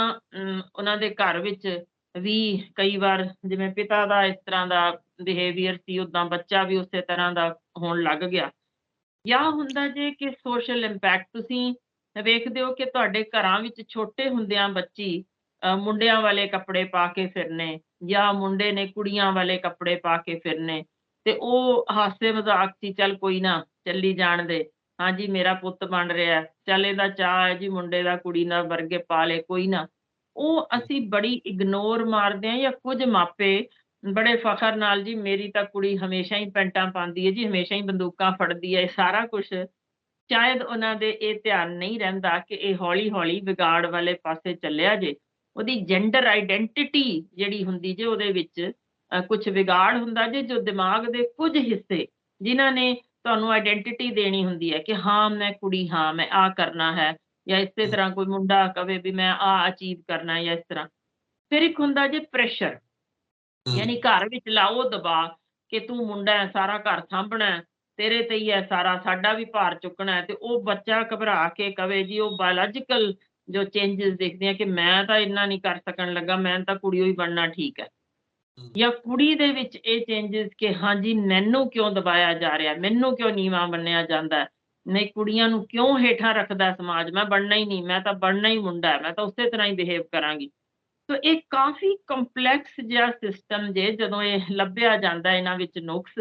ਉਹਨਾਂ ਦੇ ਘਰ ਵਿੱਚ ਵੀ ਕਈ ਵਾਰ ਜਿਵੇਂ ਪਿਤਾ ਦਾ ਇਸ ਤਰ੍ਹਾਂ ਦਾ ਬਿਹੇਵੀਅਰ ਸੀ, ਓਦਾਂ ਬੱਚਾ ਵੀ ਉਸੇ ਤਰ੍ਹਾਂ ਦਾ ਹੋਣ ਲੱਗ ਗਿਆ। ਜਾਂ ਹੁੰਦਾ ਜੇ ਕਿ ਸੋਸ਼ਲ ਇੰਪੈਕਟ, ਤੁਸੀਂ ਵੇਖਦੇ ਹੋ ਕਿ ਤੁਹਾਡੇ ਘਰਾਂ ਵਿੱਚ ਛੋਟੇ ਹੁੰਦਿਆਂ ਬੱਚੀ ਮੁੰਡਿਆਂ ਵਾਲੇ ਕੱਪੜੇ ਪਾ ਕੇ ਫਿਰਨੇ, ਜਾਂ ਮੁੰਡੇ ਨੇ ਕੁੜੀਆਂ ਵਾਲੇ ਕੱਪੜੇ ਪਾ ਕੇ ਫਿਰਨੇ, ਤੇ ਉਹ ਹਾਸੇ ਮਜ਼ਾਕ 'ਚ ਹੀ ਚੱਲ ਕੋਈ ਨਾ ਚੱਲੀ ਜਾਣ ਦੇ, ਹਾਂਜੀ ਮੇਰਾ ਪੁੱਤ ਬਣ ਰਿਹਾ, ਚੱਲ ਇਹਦਾ ਚਾਅ ਹੈ ਜੀ ਮੁੰਡੇ ਦਾ ਕੁੜੀ ਨਾਲ ਵਰਗੇ ਪਾ ਲਏ, ਕੋਈ ਨਾ। ਉਹ ਹੂੰ, ਅਸੀਂ ਬੜੀ ਇਗਨੋਰ ਮਾਰਦੇ ਹਾਂ, ਜਾਂ ਕੁਝ ਮਾਪੇ ਬੜੇ ਫਖਰ ਨਾਲ, ਜੀ ਮੇਰੀ ਤਾਂ ਕੁੜੀ ਹਮੇਸ਼ਾ ਹੀ ਪੈਂਟਾਂ ਪਾਉਂਦੀ ਹੈ ਜੀ, ਹਮੇਸ਼ਾ ਹੀ ਬੰਦੂਕਾਂ ਫੜਦੀ ਹੈ, ਇਹ ਸਾਰਾ ਕੁਛ ਸ਼ਾਇਦ ਉਹਨਾਂ ਦੇ ਇਹ ਧਿਆਨ ਨਹੀਂ ਰਹਿੰਦਾ ਕਿ ਇਹ ਹੌਲੀ-ਹੌਲੀ ਵਿਗਾੜ ਵਾਲੇ ਪਾਸੇ ਚੱਲਿਆ ਜੇ। ਉਹਦੀ ਜੈਂਡਰ ਆਈਡੈਂਟਿਟੀ ਜਿਹੜੀ ਹੁੰਦੀ ਜੇ ਉਹਦੇ ਵਿੱਚ ਕੁਛ ਵਿਗਾੜ ਹੁੰਦਾ ਜੇ, ਜੋ ਦਿਮਾਗ ਦੇ ਕੁਝ ਹਿੱਸੇ ਜਿਨ੍ਹਾਂ ਨੇ ਤੁਹਾਨੂੰ ਆਈਡੈਂਟਿਟੀ ਦੇਣੀ ਹੁੰਦੀ ਹੈ ਕਿ ਹਾਂ ਮੈਂ ਕੁੜੀ ਹਾਂ, ਮੈਂ ਆਹ ਕਰਨਾ ਹੈ, ਜਾਂ ਇਸੇ ਹੂੰ, ਤਰ੍ਹਾਂ ਕੋਈ ਮੁੰਡਾ ਕਵੇ ਵੀ ਮੈਂ ਆਹ ਅਚੀਵ ਕਰਨਾ ਹੈ ਜਾਂ ਇਸ ਤਰ੍ਹਾਂ। ਫਿਰ ਇੱਕ ਹੁੰਦਾ ਜੇ ਪ੍ਰੈਸ਼ਰ, ਯਾਨੀ ਹੂੰ, ਘਰ ਵਿੱਚ ਲਾਓ ਦਬਾਅ ਕਿ ਤੂੰ ਮੁੰਡਾ ਹੈ, ਸਾਰਾ ਘਰ ਸਾਂਭਣਾ ਹੈ, ਤੇਰੇ ਤੇ ਹੀ ਹੈ ਸਾਰਾ, ਸਾਡਾ ਵੀ ਭਾਰ ਚੁੱਕਣਾ ਹੈ, ਤੇ ਉਹ ਬੱਚਾ ਘਬਰਾ ਕੇ ਕਵੇ ਜੀ, ਉਹ ਬਾਇਓਲੋਜੀਕਲ ਜੋ ਚੇਂਜਸ ਦੇਖਦੇ ਆ ਕਿ ਮੈਂ ਤਾਂ ਇੰਨਾ ਨਹੀਂ ਕਰ ਸਕਣ ਲੱਗਾ, ਮੈਂ ਤਾਂ ਕੁੜੀਓ ਹੀ ਬਣਨਾ ਠੀਕ ਹੈ। ਹੂੰ, ਜਾਂ ਕੁੜੀ ਦੇ ਵਿੱਚ ਇਹ ਚੇਂਜਸ ਕਿ ਹਾਂਜੀ ਮੈਨੂੰ ਕਿਉਂ ਦਬਾਇਆ ਜਾ ਰਿਹਾ, ਮੈਨੂੰ ਕਿਉਂ ਨੀਵਾਂ ਮੰਨਿਆ ਜਾਂਦਾ ਹੈ, ਨਹੀਂ ਕੁੜੀਆਂ ਨੂੰ ਕਿਉਂ ਹੇਠਾਂ ਰੱਖਦਾ ਸਮਾਜ, ਮੈਂ ਬਣਨਾ ਹੀ ਨਹੀਂ, ਮੈਂ ਤਾਂ ਬਣਨਾ ਹੀ ਮੁੰਡਾ ਹੈ, ਮੈਂ ਤਾਂ ਉਸੇ ਤਰ੍ਹਾਂ ਹੀ ਬਿਹੇਵ ਕਰਾਂਗੀ। ਸੋ ਇਹ ਕਾਫੀ ਕੰਪਲੈਕਸ ਜਿਹਾ ਸਿਸਟਮ ਜੇ, ਜਦੋਂ ਇਹ ਲੱਭਿਆ ਜਾਂਦਾ ਇਹਨਾਂ ਵਿੱਚ ਨੁਕਸ।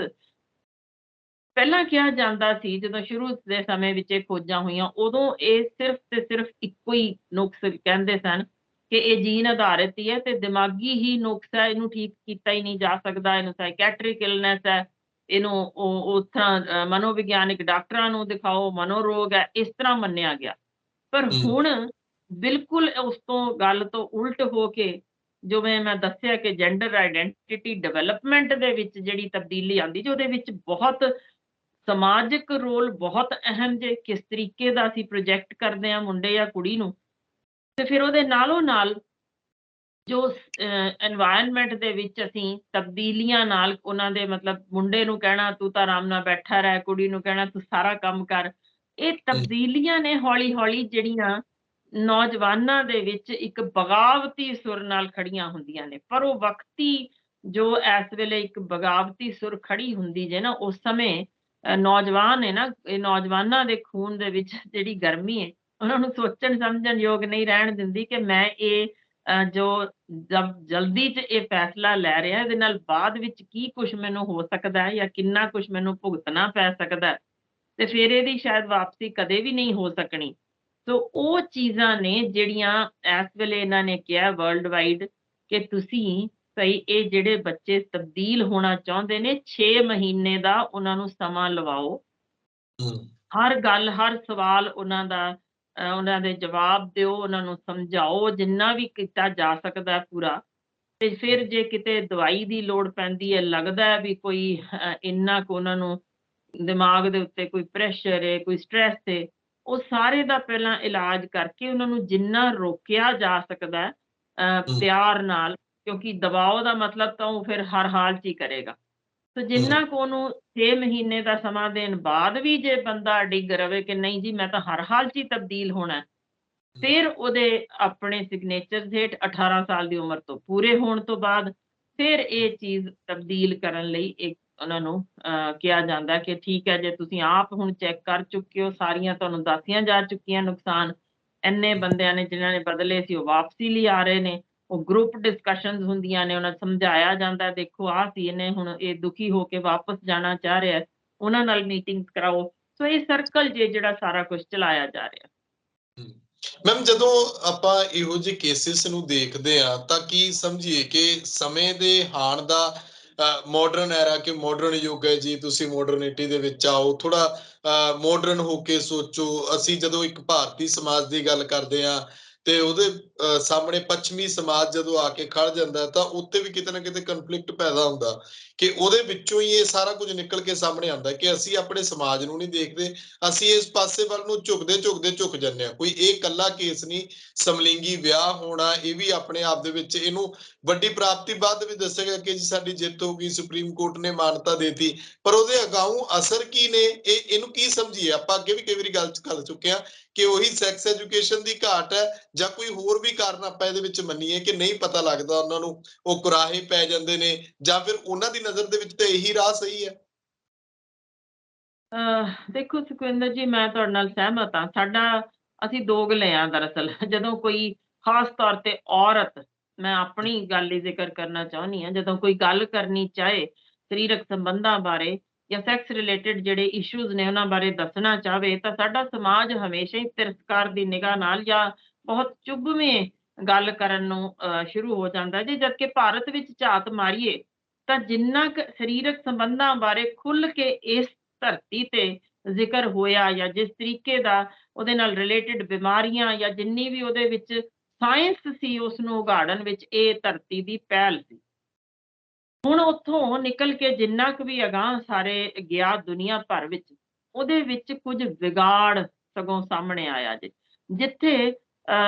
ਪਹਿਲਾਂ ਕਿਹਾ ਜਾਂਦਾ ਸੀ ਜਦੋਂ ਸ਼ੁਰੂ ਦੇ ਸਮੇਂ ਵਿੱਚ ਇਹ ਖੋਜਾਂ ਹੋਈਆਂ, ਉਦੋਂ ਇਹ ਸਿਰਫ ਤੇ ਸਿਰਫ ਇੱਕੋ ਹੀ ਨੁਕਸ ਕਹਿੰਦੇ ਸਨ ਕਿ ਇਹ ਜੀਨ ਆਧਾਰਿਤ ਹੀ ਹੈ ਤੇ ਦਿਮਾਗੀ ਹੀ ਨੁਕਸ ਹੈ, ਇਹਨੂੰ ਠੀਕ ਕੀਤਾ ਹੀ ਨਹੀਂ ਜਾ ਸਕਦਾ, ਇਹਨੂੰ ਸਾਈਕੈਟ੍ਰਿਕ ਇਲਨੈਸ ਹੈ, ਇਹਨੂੰ ਉਸ ਤਰ੍ਹਾਂ ਮਨੋਵਿਗਿਆਨਿਕ ਡਾਕਟਰਾਂ ਨੂੰ ਦਿਖਾਓ, ਮਨੋਰੋਗ ਹੈ, ਇਸ ਤਰ੍ਹਾਂ ਮੰਨਿਆ ਗਿਆ। ਪਰ ਹੂੰ, ਹੁਣ ਬਿਲਕੁਲ ਉਸ ਤੋਂ ਗੱਲ ਤੋਂ ਉਲਟ ਹੋ ਕੇ, ਜਿਵੇਂ ਮੈਂ ਦੱਸਿਆ ਕਿ ਜੈਂਡਰ ਆਈਡੈਂਟਿਟੀ ਡਿਵੈਲਪਮੈਂਟ ਦੇ ਵਿੱਚ ਜਿਹੜੀ ਤਬਦੀਲੀ ਆਉਂਦੀ ਜੀ, ਉਹਦੇ ਵਿੱਚ ਬਹੁਤ ਸਮਾਜਿਕ ਰੋਲ ਬਹੁਤ ਅਹਿਮ ਜੇ, ਕਿਸ ਤਰੀਕੇ ਦਾ ਅਸੀਂ ਪ੍ਰੋਜੈਕਟ ਕਰਦੇ ਹਾਂ ਮੁੰਡੇ ਜਾਂ ਕੁੜੀ ਨੂੰ। ਤੇ ਫਿਰ ਉਹਦੇ ਨਾਲੋਂ ਨਾਲ ਜੋ ਐਨਵਾਇਰਨਮੈਂਟ ਦੇ ਵਿੱਚ ਅਸੀਂ ਤਬਦੀਲੀਆਂ ਨਾਲ ਉਹਨਾਂ ਦੇ ਮਤਲਬ ਮੁੰਡੇ ਨੂੰ ਕਹਿਣਾ ਤੂੰ ਤਾਂ ਆਰਾਮ ਨਾਲ ਬੈਠਾ ਰਹਿ, ਕੁੜੀ ਨੂੰ ਕਹਿਣਾ ਤੂੰ ਸਾਰਾ ਕੰਮ ਕਰ। ਇਹ ਹੂੰ, ਤਬਦੀਲੀਆਂ ਨੇ ਹੌਲੀ-ਹੌਲੀ ਜਿਹੜੀਆਂ ਨੌਜਵਾਨਾਂ ਦੇ ਵਿੱਚ ਇੱਕ ਬਗਾਵਤੀ ਸੁਰ ਨਾਲ ਖੜੀਆਂ ਹੁੰਦੀਆਂ ਨੇ। ਪਰ ਉਹ ਵਕਤੀ ਜੋ ਇਸ ਵੇਲੇ ਇੱਕ ਬਗਾਵਤੀ ਸੁਰ ਖੜੀ ਹੁੰਦੀ ਜੇ ਨਾ, ਉਸ ਸਮੇਂ ਨੌਜਵਾਨ ਹੈ ਨਾ, ਇਹ ਨੌਜਵਾਨਾਂ ਦੇ ਖੂਨ ਦੇ ਵਿੱਚ ਜਿਹੜੀ ਗਰਮੀ ਹੈ, ਉਹਨਾਂ ਨੂੰ ਸੋਚਣ ਸਮਝਣ ਯੋਗ ਨਹੀਂ ਰਹਿਣ ਦਿੰਦੀ ਕਿ ਮੈਂ ਇਹ ਜੋ ਜਲਦੀ 'ਚ ਇਹ ਫੈਸਲਾ ਲੈ ਰਿਹਾ, ਇਹਦੇ ਨਾਲ ਬਾਅਦ ਵਿੱਚ ਕੀ ਕੁਛ ਮੈਨੂੰ ਹੋ ਸਕਦਾ ਹੈ ਜਾਂ ਕਿੰਨਾ ਕੁਛ ਮੈਨੂੰ ਭੁਗਤਣਾ ਪੈ ਸਕਦਾ ਹੈ, ਤੇ ਫਿਰ ਇਹਦੀ ਸ਼ਾਇਦ ਵਾਪਸੀ ਕਦੇ ਵੀ ਨਹੀਂ ਹੋ ਸਕਣੀ। ਸੋ ਉਹ ਚੀਜ਼ਾਂ ਨੇ ਜਿਹੜੀਆਂ ਇਸ ਵੇਲੇ ਇਹਨਾਂ ਨੇ ਕਿਹਾ ਵਰਲਡ ਵਾਈਡ ਕਿ ਤੁਸੀਂ ਸਹੀ, ਇਹ ਜਿਹੜੇ ਬੱਚੇ ਤਬਦੀਲ ਹੋਣਾ ਚਾਹੁੰਦੇ ਨੇ 6 ਮਹੀਨੇ ਦਾ ਉਹਨਾਂ ਨੂੰ ਸਮਾਂ ਲਵਾਓ। ਹੂੰ, ਹਰ ਗੱਲ, ਹਰ ਸਵਾਲ ਉਹਨਾਂ ਦਾ ਉਹਨਾਂ ਦੇ ਜਵਾਬ ਦਿਓ, ਉਹਨਾਂ ਨੂੰ ਸਮਝਾਓ ਜਿੰਨਾ ਵੀ ਕੀਤਾ ਜਾ ਸਕਦਾ ਹੈ ਪੂਰਾ। ਤੇ ਫਿਰ ਜੇ ਕਿਤੇ ਦਵਾਈ ਦੀ ਲੋੜ ਪੈਂਦੀ ਹੈ, ਲੱਗਦਾ ਹੈ ਵੀ ਕੋਈ ਇੰਨਾ ਕੁ ਉਹਨਾਂ ਨੂੰ ਦਿਮਾਗ ਦੇ ਉੱਤੇ ਕੋਈ ਪ੍ਰੈਸ਼ਰ ਹੈ, ਕੋਈ ਸਟ੍ਰੈਸ ਹੈ, ਉਹ ਸਾਰੇ ਦਾ ਪਹਿਲਾਂ ਇਲਾਜ ਕਰਕੇ ਉਹਨਾਂ ਨੂੰ ਜਿੰਨਾ ਰੋਕਿਆ ਜਾ ਸਕਦਾ ਹੈ, ਹੂੰ, ਪਿਆਰ ਨਾਲ, ਕਿਉਂਕਿ ਦਬਾਓ ਦਾ ਮਤਲਬ ਤਾਂ ਉਹ ਫਿਰ ਹਰ ਹਾਲ 'ਚ ਹੀ ਕਰੇਗਾ। ਸੋ ਜਿੰਨਾ ਹੂੰ, ਕੁ ਉਹਨੂੰ 6 ਮਹੀਨੇ ਦਾ ਸਮਾਂ ਦੇਣ ਬਾਅਦ ਵੀ ਜੇ ਬੰਦਾ ਅਡਿੱਗ ਰਵੇ ਕਿ ਨਹੀਂ ਜੀ ਮੈਂ ਤਾਂ ਹਰ ਹਾਲ 'ਚ ਹੀ ਤਬਦੀਲ ਹੋਣਾ ਹੈ, ਹੂੰ, ਫਿਰ ਉਹਦੇ ਆਪਣੇ ਸਿਗਨੇਚਰ ਹੇਠ 18 ਸਾਲ ਦੀ ਉਮਰ ਤੋਂ ਪੂਰੇ ਹੋਣ ਤੋਂ ਬਾਅਦ ਫਿਰ ਇਹ ਚੀਜ਼ ਤਬਦੀਲ ਕਰਨ ਲਈ ਇੱਕ ਉਹਨਾਂ ਨੂੰ ਕਿਹਾ ਜਾਂਦਾ ਕਿ ਠੀਕ ਹੈ, ਜੇ ਤੁਸੀਂ ਆਪ ਹੁਣ ਚੈੱਕ ਕਰ ਚੁੱਕੇ ਹੋ, ਸਾਰੀਆਂ ਤੁਹਾਨੂੰ ਦੱਸੀਆਂ ਜਾ ਚੁੱਕੀਆਂ ਨੁਕਸਾਨ, ਇੰਨੇ ਹੂੰ, ਬੰਦਿਆਂ ਨੇ ਜਿਨ੍ਹਾਂ ਨੇ ਬਦਲੇ ਸੀ ਉਹ ਵਾਪਸੀ ਲਈ ਆ ਰਹੇ ਨੇ, ਉਹ ਗਰੁੱਪ ਡਿਸਕਸ਼ਨਸ ਹੁੰਦੀਆਂ ਨੇ, ਉਹਨਾਂ ਨੂੰ ਸਮਝਾਇਆ ਜਾਂਦਾ ਦੇਖੋ ਆਹ ਸੀ ਇਹਨੇ ਹੁਣ ਇਹ ਦੁਖੀ ਹੋ ਕੇ ਵਾਪਸ ਜਾਣਾ ਚਾਹ ਰਿਹਾ ਹੈ, ਉਹਨਾਂ ਨਾਲ ਮੀਟਿੰਗਸ ਕਰਾਓ। ਸੋ ਇਹ ਸਰਕਲ ਜਿਹੜਾ ਸਾਰਾ ਕੁਝ ਚਲਾਇਆ ਜਾ ਰਿਹਾ। ਹੂੰ। ਮੈਮ ਜਦੋਂ ਆਪਾਂ ਇਹੋ ਜਿਹੇ ਕੇਸਿਸ ਨੂੰ ਦੇਖਦੇ ਹਾਂ ਤਾਂ ਕੀ ਸਮਝੀਏ ਕਿ ਸਮੇਂ ਦੇ ਹਾਣ ਦਾ ਮਾਡਰਨ ਐਰਾ ਕਿ ਮਾਡਰਨ ਯੁੱਗ ਹੈ ਜੀ, ਤੁਸੀਂ ਮਾਡਰਨਿਟੀ ਦੇ ਵਿੱਚ ਆਓ, ਥੋੜਾ ਮਾਡਰਨ ਹੋ ਕੇ ਸੋਚੋ। ਅਸੀਂ ਜਦੋਂ ਇੱਕ ਭਾਰਤੀ ਸਮਾਜ ਦੀ ਗੱਲ ਕਰਦੇ ਹਾਂ ਤੇ ਉਹਦੇ ਸਾਹਮਣੇ ਪੱਛਮੀ ਸਮਾਜ ਜਦੋਂ ਆ ਕੇ ਖੜ ਜਾਂਦਾ ਤਾਂ ਉੱਥੇ ਵੀ ਕਿਤੇ ਨਾ ਕਿਤੇ ਕਨਫਲਿਕਟ ਪੈਦਾ ਹੁੰਦਾ ਕਿ ਉਹਦੇ ਵਿੱਚੋਂ ਹੀ ਇਹ ਸਾਰਾ ਕੁਝ ਨਿਕਲ ਕੇ ਸਾਹਮਣੇ ਆਉਂਦਾ ਕਿ ਅਸੀਂ ਆਪਣੇ ਸਮਾਜ ਨੂੰ ਨਹੀਂ ਦੇਖਦੇ, ਅਸੀਂ ਇਸ ਪਾਸੇ ਵੱਲ ਨੂੰ ਝੁਕਦੇ ਝੁਕ ਜਾਂਦੇ ਹਾਂ। ਕੋਈ ਇਹ ਇਕੱਲਾ ਕੇਸ ਨਹੀਂ, ਸਮਲਿੰਗੀ ਵਿਆਹ ਹੋਣਾ ਇਹ ਵੀ ਆਪਣੇ ਆਪ ਦੇ ਵਿੱਚ ਇਹਨੂੰ ਵੱਡੀ ਪ੍ਰਾਪਤੀ ਬਾਅਦ ਵਿੱਚ ਦੱਸਿਆ ਗਿਆ ਕਿ ਜੀ ਸਾਡੀ ਜਿੱਤ ਹੋ ਗਈ, ਸੁਪਰੀਮ ਕੋਰਟ ਨੇ ਮਾਨਤਾ ਦੇਤੀ, ਪਰ ਉਹਦੇ ਅਗਾਊਂ ਅਸਰ ਕੀ ਨੇ, ਇਹਨੂੰ ਕੀ ਸਮਝੀਏ ਆਪਾਂ। ਅੱਗੇ ਵੀ ਕਈ ਵਾਰੀ ਗੱਲ ਕਰ ਚੁੱਕੇ ਹਾਂ ਕਿ ਉਹੀ ਸੈਕਸ ਐਜੂਕੇਸ਼ਨ ਦੀ ਘਾਟ ਹੈ ਜਾਂ ਕੋਈ ਹੋਰ ਵੀ ਕਾਰਨ ਆਪਾਂ ਇਹਦੇ ਵਿੱਚ ਮੰਨੀਏ ਕਿ ਨਹੀਂ ਪਤਾ ਲੱਗਦਾ ਉਹਨਾਂ ਨੂੰ, ਉਹ ਕੁਰਾਹੇ ਪੈ ਜਾਂਦੇ ਨੇ, ਜਾਂ ਫਿਰ ਉਹਨਾਂ ਦੀ ਨਜ਼ਰ ਦੇ ਵਿੱਚ ਤਾਂ ਇਹੀ ਰਾਹ ਸਹੀ ਹੈ। ਦੇਖੋ ਸੁਖਵਿੰਦਰ ਜੀ, ਮੈਂ ਤੁਹਾਡੇ ਨਾਲ ਸਹਿਮਤ ਹਾਂ। ਅਸੀਂ ਦੋਗਲੇ ਹਾਂ ਦਰਅਸਲ। ਜਦੋਂ ਕੋਈ ਖ਼ਾਸ ਤੌਰ ਤੇ ਔਰਤ, ਮੈਂ ਆਪਣੀ ਗੱਲ ਹੀ ਜ਼ਿਕਰ ਕਰਨਾ ਚਾਹੁੰਦੀ ਹਾਂ, ਜਦੋਂ ਕੋਈ ਗੱਲ ਕਰਨੀ ਚਾਹੇ ਸਰੀਰਕ ਸੰਬੰਧਾਂ ਬਾਰੇ ਜਾਂ ਸੈਕਸ ਰਿਲੇਟਡ ਜਿਹੜੇ ਇਸ਼ੂਜ਼ ਨੇ ਉਹਨਾਂ ਬਾਰੇ ਦੱਸਣਾ ਚਾਹਵੇ, ਤਾਂ ਸਾਡਾ ਸਮਾਜ ਹਮੇਸ਼ਾ ਹੀ ਤਿਰਸਕਾਰ ਦੀ ਨਿਗਾਹ ਨਾਲ ਜਾਂ ਬਹੁਤ ਚੁਭਵੇਂ ਗੱਲ ਕਰਨ ਨੂੰ ਸ਼ੁਰੂ ਹੋ ਜਾਂਦਾ ਜੀ। ਜਦਕਿ ਭਾਰਤ ਵਿੱਚ ਝਾਤ ਮਾਰੀਏ ਤਾਂ ਜਿੰਨਾ ਕੁ ਸਰੀਰਕ ਸੰਬੰਧਾਂ ਬਾਰੇ ਖੁੱਲ੍ਹ ਕੇ ਇਸ ਧਰਤੀ ਤੇ ਜ਼ਿਕਰ ਹੋਇਆ ਜਾਂ ਜਿਸ ਤਰੀਕੇ ਦਾ ਉਹਦੇ ਨਾਲ ਰਿਲੇਟਡ ਬਿਮਾਰੀਆਂ ਜਾਂ ਜਿੰਨੀ ਵੀ ਉਹਦੇ ਵਿੱਚ ਸਾਇੰਸ ਸੀ ਉਸਨੂੰ ਉਗਾੜਨ ਵਿੱਚ ਇਹ ਧਰਤੀ ਦੀ ਪਹਿਲ ਸੀ। ਹੁਣ ਉੱਥੋਂ ਨਿਕਲ ਕੇ ਜਿੰਨਾ ਕੁ ਵੀ ਅਗਾਂਹ ਸਾਰੇ ਗਿਆ ਦੁਨੀਆ ਭਰ ਵਿੱਚ, ਉਹਦੇ ਵਿੱਚ ਕੁਝ ਵਿਗਾੜ ਸਗੋਂ ਸਾਹਮਣੇ ਆਇਆ ਜੀ। ਜਿੱਥੇ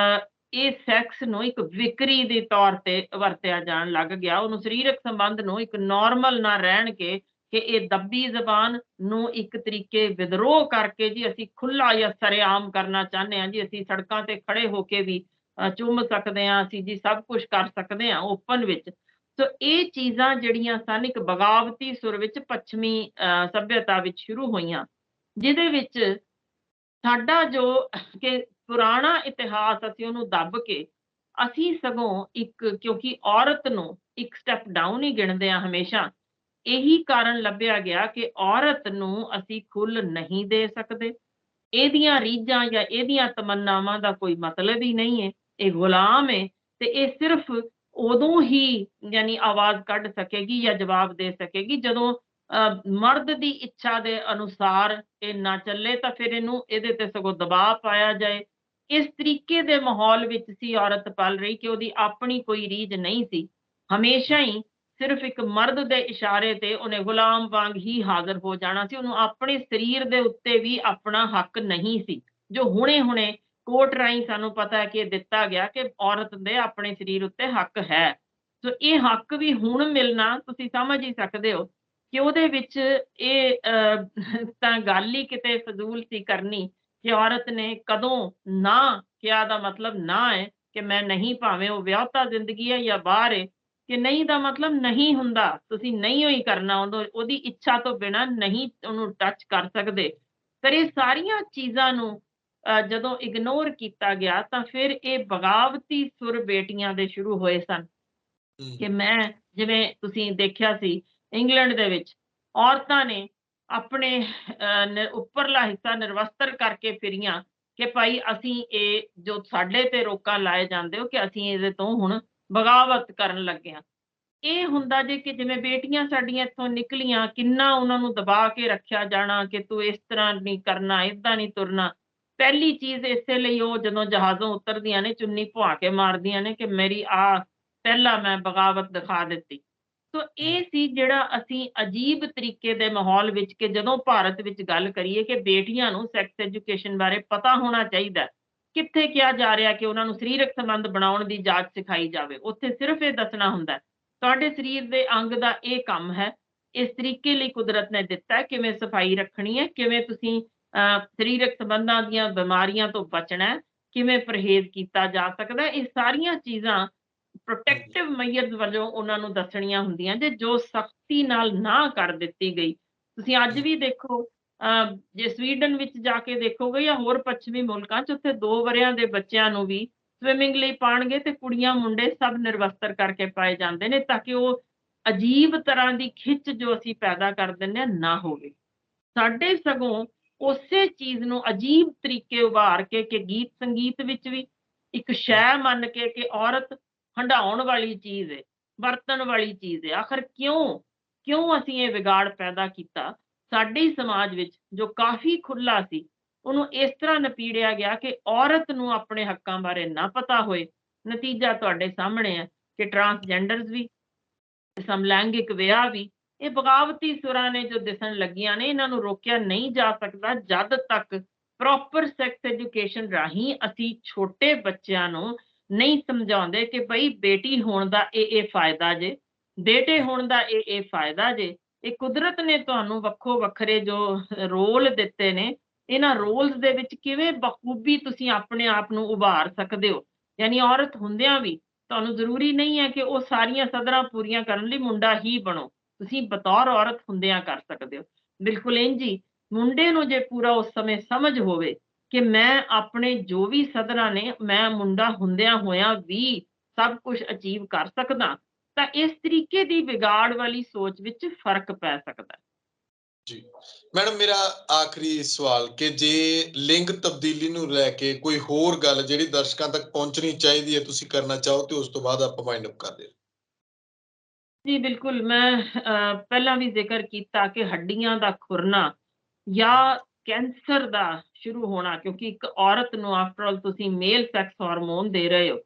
ਇਹ ਸੈਕਸ ਨੂੰ ਇੱਕ ਵਿਕਰੀ ਦੇ ਤੌਰ ਤੇ ਵਰਤਿਆ ਜਾਣ ਲੱਗ ਗਿਆ, ਉਹਨੂੰ ਸਰੀਰਕ ਸੰਬੰਧ ਨੂੰ ਇੱਕ ਨਾਰਮਲ ਨਾ ਰਹਿਣ ਕੇ ਕਿ ਇਹ ਦੱਬੀ ਜ਼ਬਾਨ ਨੂੰ ਇੱਕ ਤਰੀਕੇ ਵਿਦਰੋਹ ਕਰਕੇ ਜੀ ਅਸੀਂ ਖੁੱਲ੍ਹਾ ਜਾਂ ਸਰੇਆਮ ਕਰਨਾ ਚਾਹੁੰਦੇ ਹਾਂ ਜੀ, ਅਸੀਂ ਸੜਕਾਂ ਤੇ ਖੜੇ ਹੋ ਕੇ ਵੀ ਚੁੰਮ ਸਕਦੇ ਹਾਂ, ਅਸੀਂ ਜੀ ਸਭ ਕੁਛ ਕਰ ਸਕਦੇ ਹਾਂ ਓਪਨ ਵਿੱਚ। ਸੋ ਇਹ ਚੀਜ਼ਾਂ ਜਿਹੜੀਆਂ ਸਨ ਇੱਕ ਬਗਾਵਤੀ ਸੁਰ ਵਿੱਚ ਪੱਛਮੀ ਸੱਭਿਅਤਾ ਵਿੱਚ ਸ਼ੁਰੂ ਹੋਈਆਂ, ਜਿਹਦੇ ਵਿੱਚ ਸਾਡਾ ਜੋ ਕਿ ਪੁਰਾਣਾ ਇਤਿਹਾਸ ਅਸੀਂ ਉਹਨੂੰ ਦੱਬ ਕੇ ਅਸੀਂ ਸਗੋਂ ਇੱਕ, ਕਿਉਂਕਿ ਔਰਤ ਨੂੰ ਇੱਕ ਸਟੈਪ ਡਾਊਨ ਹੀ ਗਿਣਦੇ ਹਾਂ ਹਮੇਸ਼ਾ, ਇਹੀ ਕਾਰਨ ਲੱਭਿਆ ਗਿਆ ਕਿ ਔਰਤ ਨੂੰ ਅਸੀਂ ਖੁੱਲ੍ਹ ਨਹੀਂ ਦੇ ਸਕਦੇ। ਇਹਦੀਆਂ ਰੀਝਾਂ ਜਾਂ ਇਹਦੀਆਂ ਤਮੰਨਾਵਾਂ ਦਾ ਕੋਈ ਮਤਲਬ ਹੀ ਨਹੀਂ ਹੈ। ਇਹ ਗੁਲਾਮ ਹੈ ਤੇ ਇਹ ਸਿਰਫ ਉਦੋਂ ਹੀ ਯਾਨੀ ਆਵਾਜ਼ ਕੱਢ ਸਕੇਗੀ ਜਾਂ ਜਵਾਬ ਦੇ ਸਕੇਗੀ ਜਦੋਂ ਮਰਦ ਦੀ ਇੱਛਾ ਦੇ ਅਨੁਸਾਰ ਇਹ ਨਾ ਚੱਲੇ, ਤਾਂ ਫਿਰ ਇਹਨੂੰ ਇਹਦੇ ਤੇ ਸਗੋਂ ਦਬਾਅ ਪਾਇਆ ਜਾਏ। ਇਸ ਤਰੀਕੇ ਦੇ ਮਾਹੌਲ ਵਿੱਚ ਸੀ ਔਰਤ ਪਲ ਰਹੀ ਕਿ ਉਹਦੀ ਆਪਣੀ ਕੋਈ ਰੀਝ ਨਹੀਂ ਸੀ। ਹਮੇਸ਼ਾ ਹੀ ਸਿਰਫ ਇੱਕ ਮਰਦ ਦੇ ਇਸ਼ਾਰੇ ਤੇ ਉਹਨੇ ਗੁਲਾਮ ਵਾਂਗ ਹੀ ਹਾਜ਼ਰ ਹੋ ਜਾਣਾ ਸੀ। ਉਹਨੂੰ ਆਪਣੇ ਸਰੀਰ ਦੇ ਉੱਤੇ ਵੀ ਆਪਣਾ ਹੱਕ ਨਹੀਂ ਸੀ, ਜੋ ਹੁਣੇ-ਹੁਣੇ ਕੋਰਟ ਰਾਹੀਂ ਸਾਨੂੰ ਪਤਾ ਹੈ ਕਿ ਇਹ ਦਿੱਤਾ ਗਿਆ ਕਿ ਔਰਤ ਦੇ ਆਪਣੇ ਸਰੀਰ ਉੱਤੇ ਹੱਕ ਹੈ। ਸੋ ਇਹ ਹੱਕ ਵੀ ਹੁਣ ਮਿਲਣਾ ਤੁਸੀਂ ਸਮਝ ਹੀ ਸਕਦੇ ਹੋ ਕਿ ਉਹਦੇ ਵਿੱਚ ਇਹ ਤਾਂ ਗੱਲ ਹੀ ਕਿਤੇ ਫਜ਼ੂਲ ਸੀ ਕਰਨੀ ਕਿ ਔਰਤ ਨੇ ਕਦੋਂ ਨਾ ਕਿਹਾ ਦਾ ਮਤਲਬ ਨਾ ਹੈ ਕਿ ਮੈਂ ਨਹੀਂ, ਭਾਵੇਂ ਉਹ ਵਿਆਹੁਤਾ ਜ਼ਿੰਦਗੀ ਹੈ ਜਾਂ ਬਾਹਰ ਹੈ, ਕਿ ਨਹੀਂ ਦਾ ਮਤਲਬ ਨਹੀਂ ਹੁੰਦਾ, ਤੁਸੀਂ ਨਹੀਂ ਹੀ ਕਰਨਾ, ਉਹਦੀ ਇੱਛਾ ਤੋਂ ਬਿਨਾਂ ਨਹੀਂ ਉਹਨੂੰ ਟੱਚ ਕਰ ਸਕਦੇ। ਪਰ ਇਹ ਸਾਰੀਆਂ ਚੀਜ਼ਾਂ ਨੂੰ ਜਦੋਂ ਇਗਨੋਰ ਕੀਤਾ ਗਿਆ ਤਾਂ ਫਿਰ ਇਹ ਬਗਾਵਤੀ ਸੁਰ ਬੇਟੀਆਂ ਦੇ ਸ਼ੁਰੂ ਹੋਏ ਸਨ ਕਿ ਮੈਂ, ਜਿਵੇਂ ਤੁਸੀਂ ਦੇਖਿਆ ਸੀ ਇੰਗਲੈਂਡ ਦੇ ਵਿੱਚ ਔਰਤਾਂ ਨੇ ਆਪਣੇ ਉੱਪਰਲਾ ਹਿੱਸਾ ਨਿਰਵਸਤਰ ਕਰਕੇ ਫਿਰੀਆਂ ਕਿ ਭਾਈ ਅਸੀਂ ਇਹ ਜੋ ਸਾਡੇ ਤੇ ਰੋਕਾਂ ਲਾਏ ਜਾਂਦੇ ਹੋ ਕਿ ਅਸੀਂ ਇਹਦੇ ਤੋਂ ਹੁਣ ਬਗਾਵਤ ਕਰਨ ਲੱਗੇ ਹਾਂ। ਇਹ ਹੁੰਦਾ ਜੇ ਕਿ ਜਿਵੇਂ ਬੇਟੀਆਂ ਸਾਡੀਆਂ ਇੱਥੋਂ ਨਿਕਲੀਆਂ, ਕਿੰਨਾ ਉਹਨਾਂ ਨੂੰ ਦਬਾ ਕੇ ਰੱਖਿਆ ਜਾਣਾ ਕਿ ਤੂੰ ਇਸ ਤਰ੍ਹਾਂ ਨਹੀਂ ਕਰਨਾ, ਏਦਾਂ ਨਹੀਂ ਤੁਰਨਾ। ਪਹਿਲੀ ਚੀਜ਼ ਇਸੇ ਲਈ ਉਹ ਜਦੋਂ ਜਹਾਜ਼ੋਂ ਉਤਰਦੀਆਂ ਨੇ ਚੁੰਨੀ ਪੁਆ ਕੇ ਮਾਰਦੀਆਂ ਨੇ ਕਿ ਮੇਰੀ ਪਹਿਲਾਂ ਮੈਂ ਬਗਾਵਤ ਦਿਖਾ ਦਿੱਤੀ। ਸੋ ਇਹ ਸੀ ਜਿਹੜਾ ਅਸੀਂ ਅਜੀਬ ਤਰੀਕੇ ਦੇ ਮਾਹੌਲ ਵਿੱਚ ਕਿ ਜਦੋਂ ਭਾਰਤ ਵਿੱਚ ਗੱਲ ਕਰੀਏ ਕਿ ਬੇਟੀਆਂ ਨੂੰ ਸੈਕਸ ਐਜੂਕੇਸ਼ਨ ਬਾਰੇ ਪਤਾ ਹੋਣਾ ਚਾਹੀਦਾ, ਕਿੱਥੇ ਕਿਹਾ ਜਾ ਰਿਹਾ ਕਿ ਉਹਨਾਂ ਨੂੰ ਸਰੀਰਕ ਸੰਬੰਧ ਬਣਾਉਣ ਦੀ ਜਾਚ ਸਿਖਾਈ ਜਾਵੇ। ਉੱਥੇ ਸਿਰਫ ਇਹ ਦੱਸਣਾ ਹੁੰਦਾ ਹੈ, ਤੁਹਾਡੇ ਸਰੀਰ ਦੇ ਅੰਗ ਦਾ ਇਹ ਕੰਮ ਹੈ, ਇਸ ਤਰੀਕੇ ਲਈ ਕੁਦਰਤ ਨੇ ਦਿੱਤਾ ਹੈ, ਕਿਵੇਂ ਸਫਾਈ ਰੱਖਣੀ ਹੈ, ਕਿਵੇਂ ਤੁਸੀਂ ਸਰੀਰਕ ਸੰਬੰਧਾਂ ਦੀਆਂ ਬਿਮਾਰੀਆਂ ਤੋਂ ਬਚਣਾ ਹੈ, ਕਿਵੇਂ ਪਰਹੇਜ਼ ਕੀਤਾ ਜਾ ਸਕਦਾ ਹੈ। ਇਹ ਸਾਰੀਆਂ ਚੀਜ਼ਾਂ ਪ੍ਰੋਟੈਕਟਿਵ ਮੈਜਰਸ ਵੱਲੋਂ ਉਹਨਾਂ ਨੂੰ ਦੱਸਣੀਆਂ ਹੁੰਦੀਆਂ ਜੋ ਸਖਤੀ ਨਾਲ ਨਾ ਕਰ ਦਿੱਤੀ ਗਈ। ਤੁਸੀਂ ਅੱਜ ਵੀ ਦੇਖੋ, ਜੇ ਸਵੀਡਨ ਵਿੱਚ ਜਾ ਕੇ ਦੇਖੋਗੇ ਜਾਂ ਹੋਰ ਪੱਛਮੀ ਮੁਲਕਾਂ 'ਚ, ਉੱਥੇ 2 ਵਰ੍ਹਿਆਂ ਦੇ ਬੱਚਿਆਂ ਨੂੰ ਵੀ ਸਵਿਮਿੰਗ ਲਈ ਪਾਉਣਗੇ ਤੇ ਕੁੜੀਆਂ ਮੁੰਡੇ ਸਭ ਨਿਰਵਸਤਰ ਕਰਕੇ ਪਾਏ ਜਾਂਦੇ ਨੇ, ਤਾਂ ਕਿ ਉਹ ਅਜੀਬ ਤਰ੍ਹਾਂ ਦੀ ਖਿੱਚ ਜੋ ਅਸੀਂ ਪੈਦਾ ਕਰ ਦਿੰਦੇ ਹਾਂ ਨਾ ਹੋਵੇ। ਸਾਡੇ ਸਗੋਂ ਉਸੇ ਚੀਜ਼ ਨੂੰ ਅਜੀਬ ਤਰੀਕੇ ਉਭਾਰ ਕੇ ਕਿ ਗੀਤ ਸੰਗੀਤ ਵਿੱਚ ਵੀ ਇੱਕ ਸ਼ੈ ਮੰਨ ਕੇ ਕਿ ਔਰਤ ਹੰਢਾਉਣ ਵਾਲੀ ਚੀਜ਼ ਹੈ, ਵਰਤਣ ਵਾਲੀ ਚੀਜ਼ ਹੈ। ਆਖਰ ਕਿਉਂ ਅਸੀਂ ਇਹ ਵਿਗਾੜ ਪੈਦਾ ਕੀਤਾ? ਸਾਡੇ ਹੀ ਸਮਾਜ ਵਿੱਚ ਜੋ ਕਾਫੀ ਖੁੱਲਾ ਸੀ, ਉਹਨੂੰ ਇਸ ਤਰ੍ਹਾਂ ਨਪੀੜਿਆ ਗਿਆ ਕਿ ਔਰਤ ਨੂੰ ਆਪਣੇ ਹੱਕਾਂ ਬਾਰੇ ਨਾ ਪਤਾ ਹੋਏ। ਨਤੀਜਾ ਤੁਹਾਡੇ ਸਾਹਮਣੇ ਹੈ ਕਿ ਟਰਾਂਸਜੈਂਡਰਸ ਵੀ, ਸਮਲੈਂਗਿਕ ਵਿਆਹ ਵੀ, ਇਹ ਬਗਾਵਤੀ ਸੁਰਾਂ ਨੇ ਜੋ ਦਿਸਣ ਲੱਗੀਆਂ ਨੇ, ਇਹਨਾਂ ਨੂੰ ਰੋਕਿਆ ਨਹੀਂ ਜਾ ਸਕਦਾ ਜਦ ਤੱਕ ਪ੍ਰੋਪਰ ਸੈਕਸ ਐਜੂਕੇਸ਼ਨ ਰਾਹੀਂ ਅਸੀਂ ਛੋਟੇ ਬੱਚਿਆਂ ਨੂੰ ਨਹੀਂ ਸਮਝਾਉਂਦੇ ਕਿ ਭਈ ਬੇਟੀ ਹੋਣ ਦਾ ਇਹ ਫਾਇਦਾ ਜੇ, ਬੇਟੇ ਹੋਣ ਦਾ ਇਹ ਫਾਇਦਾ ਜੇ। ਇਹ ਕੁਦਰਤ ਨੇ ਤੁਹਾਨੂੰ ਵੱਖੋ ਵੱਖਰੇ ਜੋ ਰੋਲ ਦਿੱਤੇ ਨੇ, ਇਹਨਾਂ ਰੋਲਸ ਦੇ ਵਿੱਚ ਕਿਵੇਂ ਬਖੂਬੀ ਤੁਸੀਂ ਆਪਣੇ ਆਪ ਨੂੰ ਉਭਾਰ ਸਕਦੇ ਹੋ। ਯਾਨੀ ਔਰਤ ਹੁੰਦਿਆਂ ਵੀ ਤੁਹਾਨੂੰ ਜ਼ਰੂਰੀ ਨਹੀਂ ਹੈ ਕਿ ਉਹ ਸਾਰੀਆਂ ਸਧਰਾਂ ਪੂਰੀਆਂ ਕਰਨ ਲਈ ਮੁੰਡਾ ਹੀ ਬਣੋ। ਤੁਸੀਂ ਬਤੌਰ ਔਰਤ ਹੁੰਦਿਆਂ ਕਰ ਸਕਦੇ ਹੋ। ਬਿਲਕੁਲ ਇੰਝ ਹੀ ਮੁੰਡੇ ਨੂੰ ਜੇ ਪੂਰਾ ਉਸ ਸਮੇਂ ਸਮਝ ਹੋਵੇ ਕਿ ਮੈਂ ਆਪਣੇ ਜੋ ਵੀ ਸਧਰਾਂ ਨੇ, ਮੈਂ ਮੁੰਡਾ ਹੁੰਦਿਆਂ ਹੋਇਆਂ ਵੀ ਸਭ ਕੁਝ ਅਚੀਵ ਕਰ ਸਕਦਾ, ਤਾਂ ਇਸ ਤਰੀਕੇ ਦੀ ਵਿਗਾੜ ਵਾਲੀ ਸੋਚ ਵਿੱਚ ਫਰਕ ਪੈ ਸਕਦਾ ਹੈ। ਜੀ ਮੈਡਮ, ਮੇਰਾ ਆਖਰੀ ਸਵਾਲ ਕਿ ਜੇ ਲਿੰਗ ਤਬਦੀਲੀ ਨੂੰ ਲੈ ਕੇ ਕੋਈ ਹੋਰ ਗੱਲ ਜਿਹੜੀ ਦਰਸ਼ਕਾਂ ਤੱਕ ਪਹੁੰਚਣੀ ਚਾਹੀਦੀ ਹੈ, ਤੁਸੀਂ ਕਰਨਾ ਚਾਹੋ ਤੇ ਉਸ ਤੋਂ ਬਾਅਦ ਆਪਾਂ ਵਾਈਂਡ ਅਪ ਕਰਦੇ ਹਾਂ। ਜੀ ਬਿਲਕੁਲ, ਮੈਂ ਪਹਿਲਾਂ ਵੀ ਜ਼ਿਕਰ ਕੀਤਾ ਕਿ ਹੱਡੀਆਂ ਦਾ ਖੁਰਨਾ ਜਾਂ ਕੈਂਸਰ ਦਾ ਸ਼ੁਰੂ ਹੋਣਾ, ਕਿਉਂਕਿ ਇੱਕ ਔਰਤ ਨੂੰ ਆਫਟਰ ਆਲ ਤੁਸੀਂ ਮੇਲ ਸੈਕਸ ਹਾਰਮੋਨ ਦੇ ਰਹੇ ਹੋ,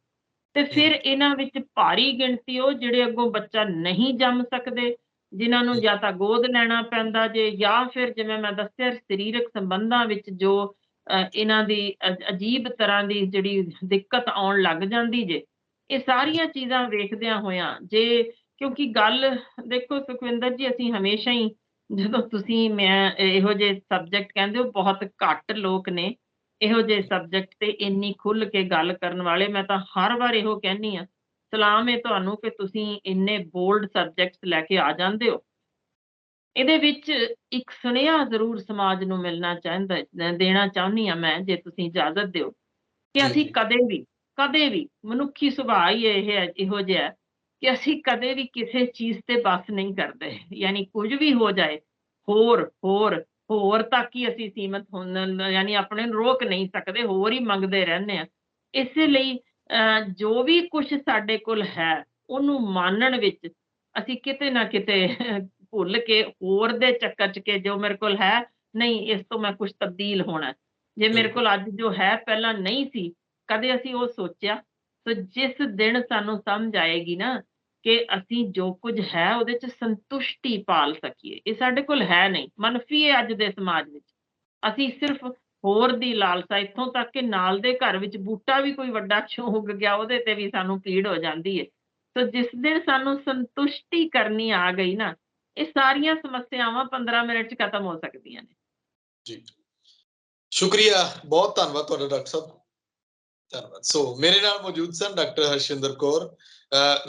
ਤੇ ਫਿਰ ਇਹਨਾਂ ਵਿੱਚ ਭਾਰੀ ਗਿਣਤੀ ਉਹ ਜਿਹੜੇ ਅੱਗੋਂ ਬੱਚਾ ਨਹੀਂ ਜੰਮ ਸਕਦੇ, ਜਿਨ੍ਹਾਂ ਨੂੰ ਜਾਂ ਤਾਂ ਗੋਦ ਲੈਣਾ ਪੈਂਦਾ ਜੇ, ਜਾਂ ਫਿਰ ਜਿਵੇਂ ਮੈਂ ਦੱਸਿਆ ਸਰੀਰਕ ਸੰਬੰਧਾਂ ਵਿੱਚ ਜੋ ਇਹਨਾਂ ਦੀ ਅਜੀਬ ਤਰ੍ਹਾਂ ਦੀ ਜਿਹੜੀ ਦਿੱਕਤ ਆਉਣ ਲੱਗ ਜਾਂਦੀ ਜੇ। ਇਹ ਸਾਰੀਆਂ ਚੀਜ਼ਾਂ ਵੇਖਦਿਆਂ ਹੋਇਆਂ, ਜੇ ਕਿਉਂਕਿ ਗੱਲ ਦੇਖੋ ਸੁਖਵਿੰਦਰ ਜੀ, ਅਸੀਂ ਹਮੇਸ਼ਾ ਹੀ ਜਦੋਂ ਤੁਸੀਂ ਮੈਂ ਇਹੋ ਜਿਹੇ ਸਬਜੈਕਟ ਕਹਿੰਦੇ ਹੋ, ਬਹੁਤ ਘੱਟ ਲੋਕ ਨੇ ਇਹੋ ਜਿਹੇ ਸਬਜੈਕਟ ਤੇ ਇੰਨੀ ਖੁੱਲ ਕੇ ਗੱਲ ਕਰਨ ਵਾਲੇ। ਮੈਂ ਤਾਂ ਹਰ ਵਾਰ ਇਹੋ ਕਹਿੰਦੀ ਹਾਂ, ਸਲਾਮ ਹੈ ਤੁਹਾਨੂੰ ਕਿ ਤੁਸੀਂ ਇੰਨੇ ਬੋਲਡ ਸਬਜੈਕਟਸ ਲੈ ਕੇ ਆ ਜਾਂਦੇ ਹੋ। ਇਹਦੇ ਵਿੱਚ ਇੱਕ ਸੁਨੇਹਾ ਜ਼ਰੂਰ ਸਮਾਜ ਨੂੰ ਮਿਲਣਾ ਦੇਣਾ ਚਾਹੁੰਦੀ ਹਾਂ ਮੈਂ, ਜੇ ਤੁਸੀਂ ਇਜਾਜ਼ਤ ਦਿਓ, ਕਿ ਜੀ ਅਸੀਂ ਜੀ ਕਦੇ ਵੀ ਮਨੁੱਖੀ ਸੁਭਾਅ ਹੀ ਇਹੋ ਜਿਹਾ ਹੈ ਕਿ ਅਸੀਂ ਕਦੇ ਵੀ ਕਿਸੇ ਚੀਜ਼ ਤੇ ਬਸ ਨਹੀਂ ਕਰਦੇ। ਯਾਨੀ ਕੁਝ ਵੀ ਹੋ ਜਾਏ, ਹੋਰ ਤੱਕ ਹੀ ਅਸੀਂ ਸੀਮਤ ਯਾਨੀ ਆਪਣੇ ਨੂੰ ਰੋਕ ਨਹੀਂ ਸਕਦੇ, ਹੋਰ ਹੀ ਮੰਗਦੇ ਰਹਿੰਦੇ ਹਾਂ। ਇਸੇ ਲਈ ਜੋ ਵੀ ਕੁਝ ਸਾਡੇ ਕੋਲ ਹੈ, ਉਹਨੂੰ ਮਾਨਣ ਵਿੱਚ ਅਸੀਂ ਕਿਤੇ ਨਾ ਕਿਤੇ ਭੁੱਲ ਕੇ ਹੋਰ ਦੇ ਚੱਕਰ 'ਚ ਕਿ ਜੋ ਮੇਰੇ ਕੋਲ ਹੈ, ਨਹੀਂ ਇਸ ਤੋਂ ਮੈਂ ਕੁਝ ਤਬਦੀਲ ਹੋਣਾ। ਜੇ ਮੇਰੇ ਬਿਲਕੁਲ ਕੋਲ ਅੱਜ ਜੋ ਹੈ ਪਹਿਲਾਂ ਨਹੀਂ ਸੀ, ਕਦੇ ਅਸੀਂ ਉਹ ਸੋਚਿਆ? ਸੋ ਜਿਸ ਦਿਨ ਸਾਨੂੰ ਸਮਝ ਆਏਗੀ ਨਾ ਕਿ ਅਸੀਂ ਜੋ ਕੁਝ ਹੈ ਉਹਦੇ 'ਚ ਸੰਤੁਸ਼ਟੀ ਪਾਲ ਸਕੀਏ, ਇਹ ਸਾਡੇ ਕੋਲ ਹੈ ਨਹੀਂ, ਮੰਨਫੀ ਹੈ ਅੱਜ ਦੇ ਸਮਾਜ ਵਿੱਚ। ਅਸੀਂ ਸਿਰਫ ਹੋਰ ਦੀ ਲਾਲਸਾ, ਇੱਥੋਂ ਤੱਕ ਕਿ ਨਾਲ ਦੇ ਘਰ ਵਿੱਚ ਬੂਟਾ ਵੀ ਕੋਈ ਵੱਡਾ ਉੱਗ ਗਿਆ, ਉਹਦੇ ਤੇ ਵੀ ਸਾਨੂੰ ਪੀੜ ਹੋ ਜਾਂਦੀ ਹੈ। ਸੋ ਜਿਸ ਦਿਨ ਸਾਨੂੰ ਸੰਤੁਸ਼ਟੀ ਕਰਨੀ ਆ ਗਈ ਨਾ, ਇਹ ਸਾਰੀਆਂ ਸਮੱਸਿਆਵਾਂ 15 ਮਿੰਟ 'ਚ ਖਤਮ ਹੋ ਸਕਦੀਆਂ ਨੇ। ਜੀ, ਸ਼ੁਕਰੀਆ, ਬਹੁਤ ਧੰਨਵਾਦ ਤੁਹਾਡਾ ਡਾਕਟਰ ਸਾਹਿਬ, ਧੰਨਵਾਦ। ਸੋ ਮੇਰੇ ਨਾਲ ਮੌਜੂਦ ਸਨ ਡਾਕਟਰ ਹਰਸ਼ਿੰਦਰ ਕੌਰ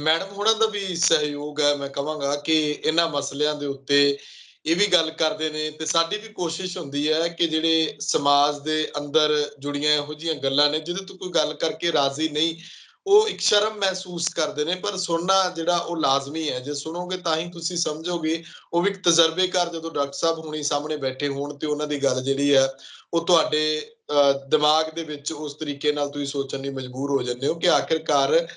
ਮੈਡਮ। ਉਹਨਾਂ ਦਾ ਵੀ ਸਹਿਯੋਗ ਹੈ, ਮੈਂ ਕਹਾਂਗਾ ਕਿ ਇਹਨਾਂ ਮਸਲਿਆਂ ਦੇ ਉੱਤੇ ਇਹ ਵੀ ਗੱਲ ਕਰਦੇ ਨੇ, ਤੇ ਸਾਡੀ ਵੀ ਕੋਸ਼ਿਸ਼ ਹੁੰਦੀ ਹੈ ਕਿ ਜਿਹੜੇ ਸਮਾਜ ਦੇ ਅੰਦਰ ਜੁੜੀਆਂ ਇਹੋ ਜਿਹੀਆਂ ਗੱਲਾਂ ਨੇ ਜਿਹਦੇ ਤੋਂ ਕੋਈ ਗੱਲ ਕਰਕੇ ਰਾਜ਼ੀ ਨਹੀਂ, ਉਹ ਇੱਕ ਸ਼ਰਮ ਮਹਿਸੂਸ ਕਰਦੇ ਨੇ, ਪਰ ਸੁਣਨਾ ਜਿਹੜਾ ਉਹ ਲਾਜ਼ਮੀ ਹੈ। ਜੇ ਸੁਣੋਗੇ ਤਾਂ ਹੀ ਤੁਸੀਂ ਸਮਝੋਗੇ। ਉਹ ਵੀ ਇੱਕ ਤਜਰਬੇਕਾਰ ਜਦੋਂ ਡਾਕਟਰ ਸਾਹਿਬ ਹੁਣੀ ਸਾਹਮਣੇ ਬੈਠੇ ਹੋਣ ਤੇ ਉਹਨਾਂ ਦੀ ਗੱਲ ਜਿਹੜੀ ਹੈ ਉਹ ਤੁਹਾਡੇ ਦਿਮਾਗ ਦੇ ਵਿੱਚ ਉਸ ਤਰੀਕੇ ਨਾਲ ਤੁਸੀਂ ਸੋਚਣ ਲਈ ਮਜਬੂਰ ਹੋ ਜਾਂਦੇ ਹੋ ਕਿ ਆਖਿਰਕਾਰ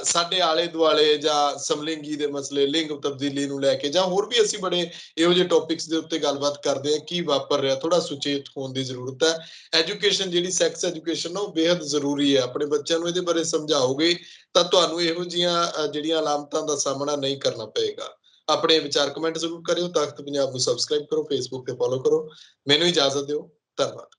ਸਾਡੇ ਆਲੇ ਦੁਆਲੇ ਜਾਂ ਸਮਲਿੰਗੀ ਦੇ ਮਸਲੇ, ਲਿੰਗ ਤਬਦੀਲੀ ਨੂੰ ਲੈ ਕੇ, ਜਾਂ ਹੋਰ ਵੀ ਅਸੀਂ ਬੜੇ ਇਹੋ ਜਿਹੇ ਟੌਪਿਕਸ ਦੇ ਉੱਤੇ ਗੱਲਬਾਤ ਕਰਦੇ ਹਾਂ, ਕੀ ਵਾਪਰ ਰਿਹਾ, ਥੋੜਾ ਸੁਚੇਤ ਹੋਣ ਦੀ ਜ਼ਰੂਰਤ ਹੈ। ਐਜੂਕੇਸ਼ਨ ਜਿਹੜੀ ਸੈਕਸ ਐਜੂਕੇਸ਼ਨ ਉਹ ਬੇहद ਜ਼ਰੂਰੀ ਹੈ। ਆਪਣੇ ਬੱਚਿਆਂ ਨੂੰ ਇਹਦੇ ਬਾਰੇ ਸਮਝਾਓਗੇ ਤਾਂ ਤੁਹਾਨੂੰ ਇਹੋ ਜਿਹੀਆਂ ਜਿਹੜੀਆਂ ਅਲਾਮਤਾਂ ਦਾ ਸਾਹਮਣਾ ਨਹੀਂ ਕਰਨਾ ਪਏਗਾ। ਆਪਣੇ ਵਿਚਾਰ ਕਮੈਂਟ ਜ਼ਰੂਰ ਕਰਿਓ। ਤਖਤ ਪੰਜਾਬ ਨੂੰ ਸਬਸਕ੍ਰਾਈਬ ਕਰੋ, ਫੇਸਬੁੱਕ ਤੇ ਫੋਲੋ ਕਰੋ। ਮੈਨੂੰ ਇਜਾਜ਼ਤ ਦਿਓ, ਧੰਨਵਾਦ।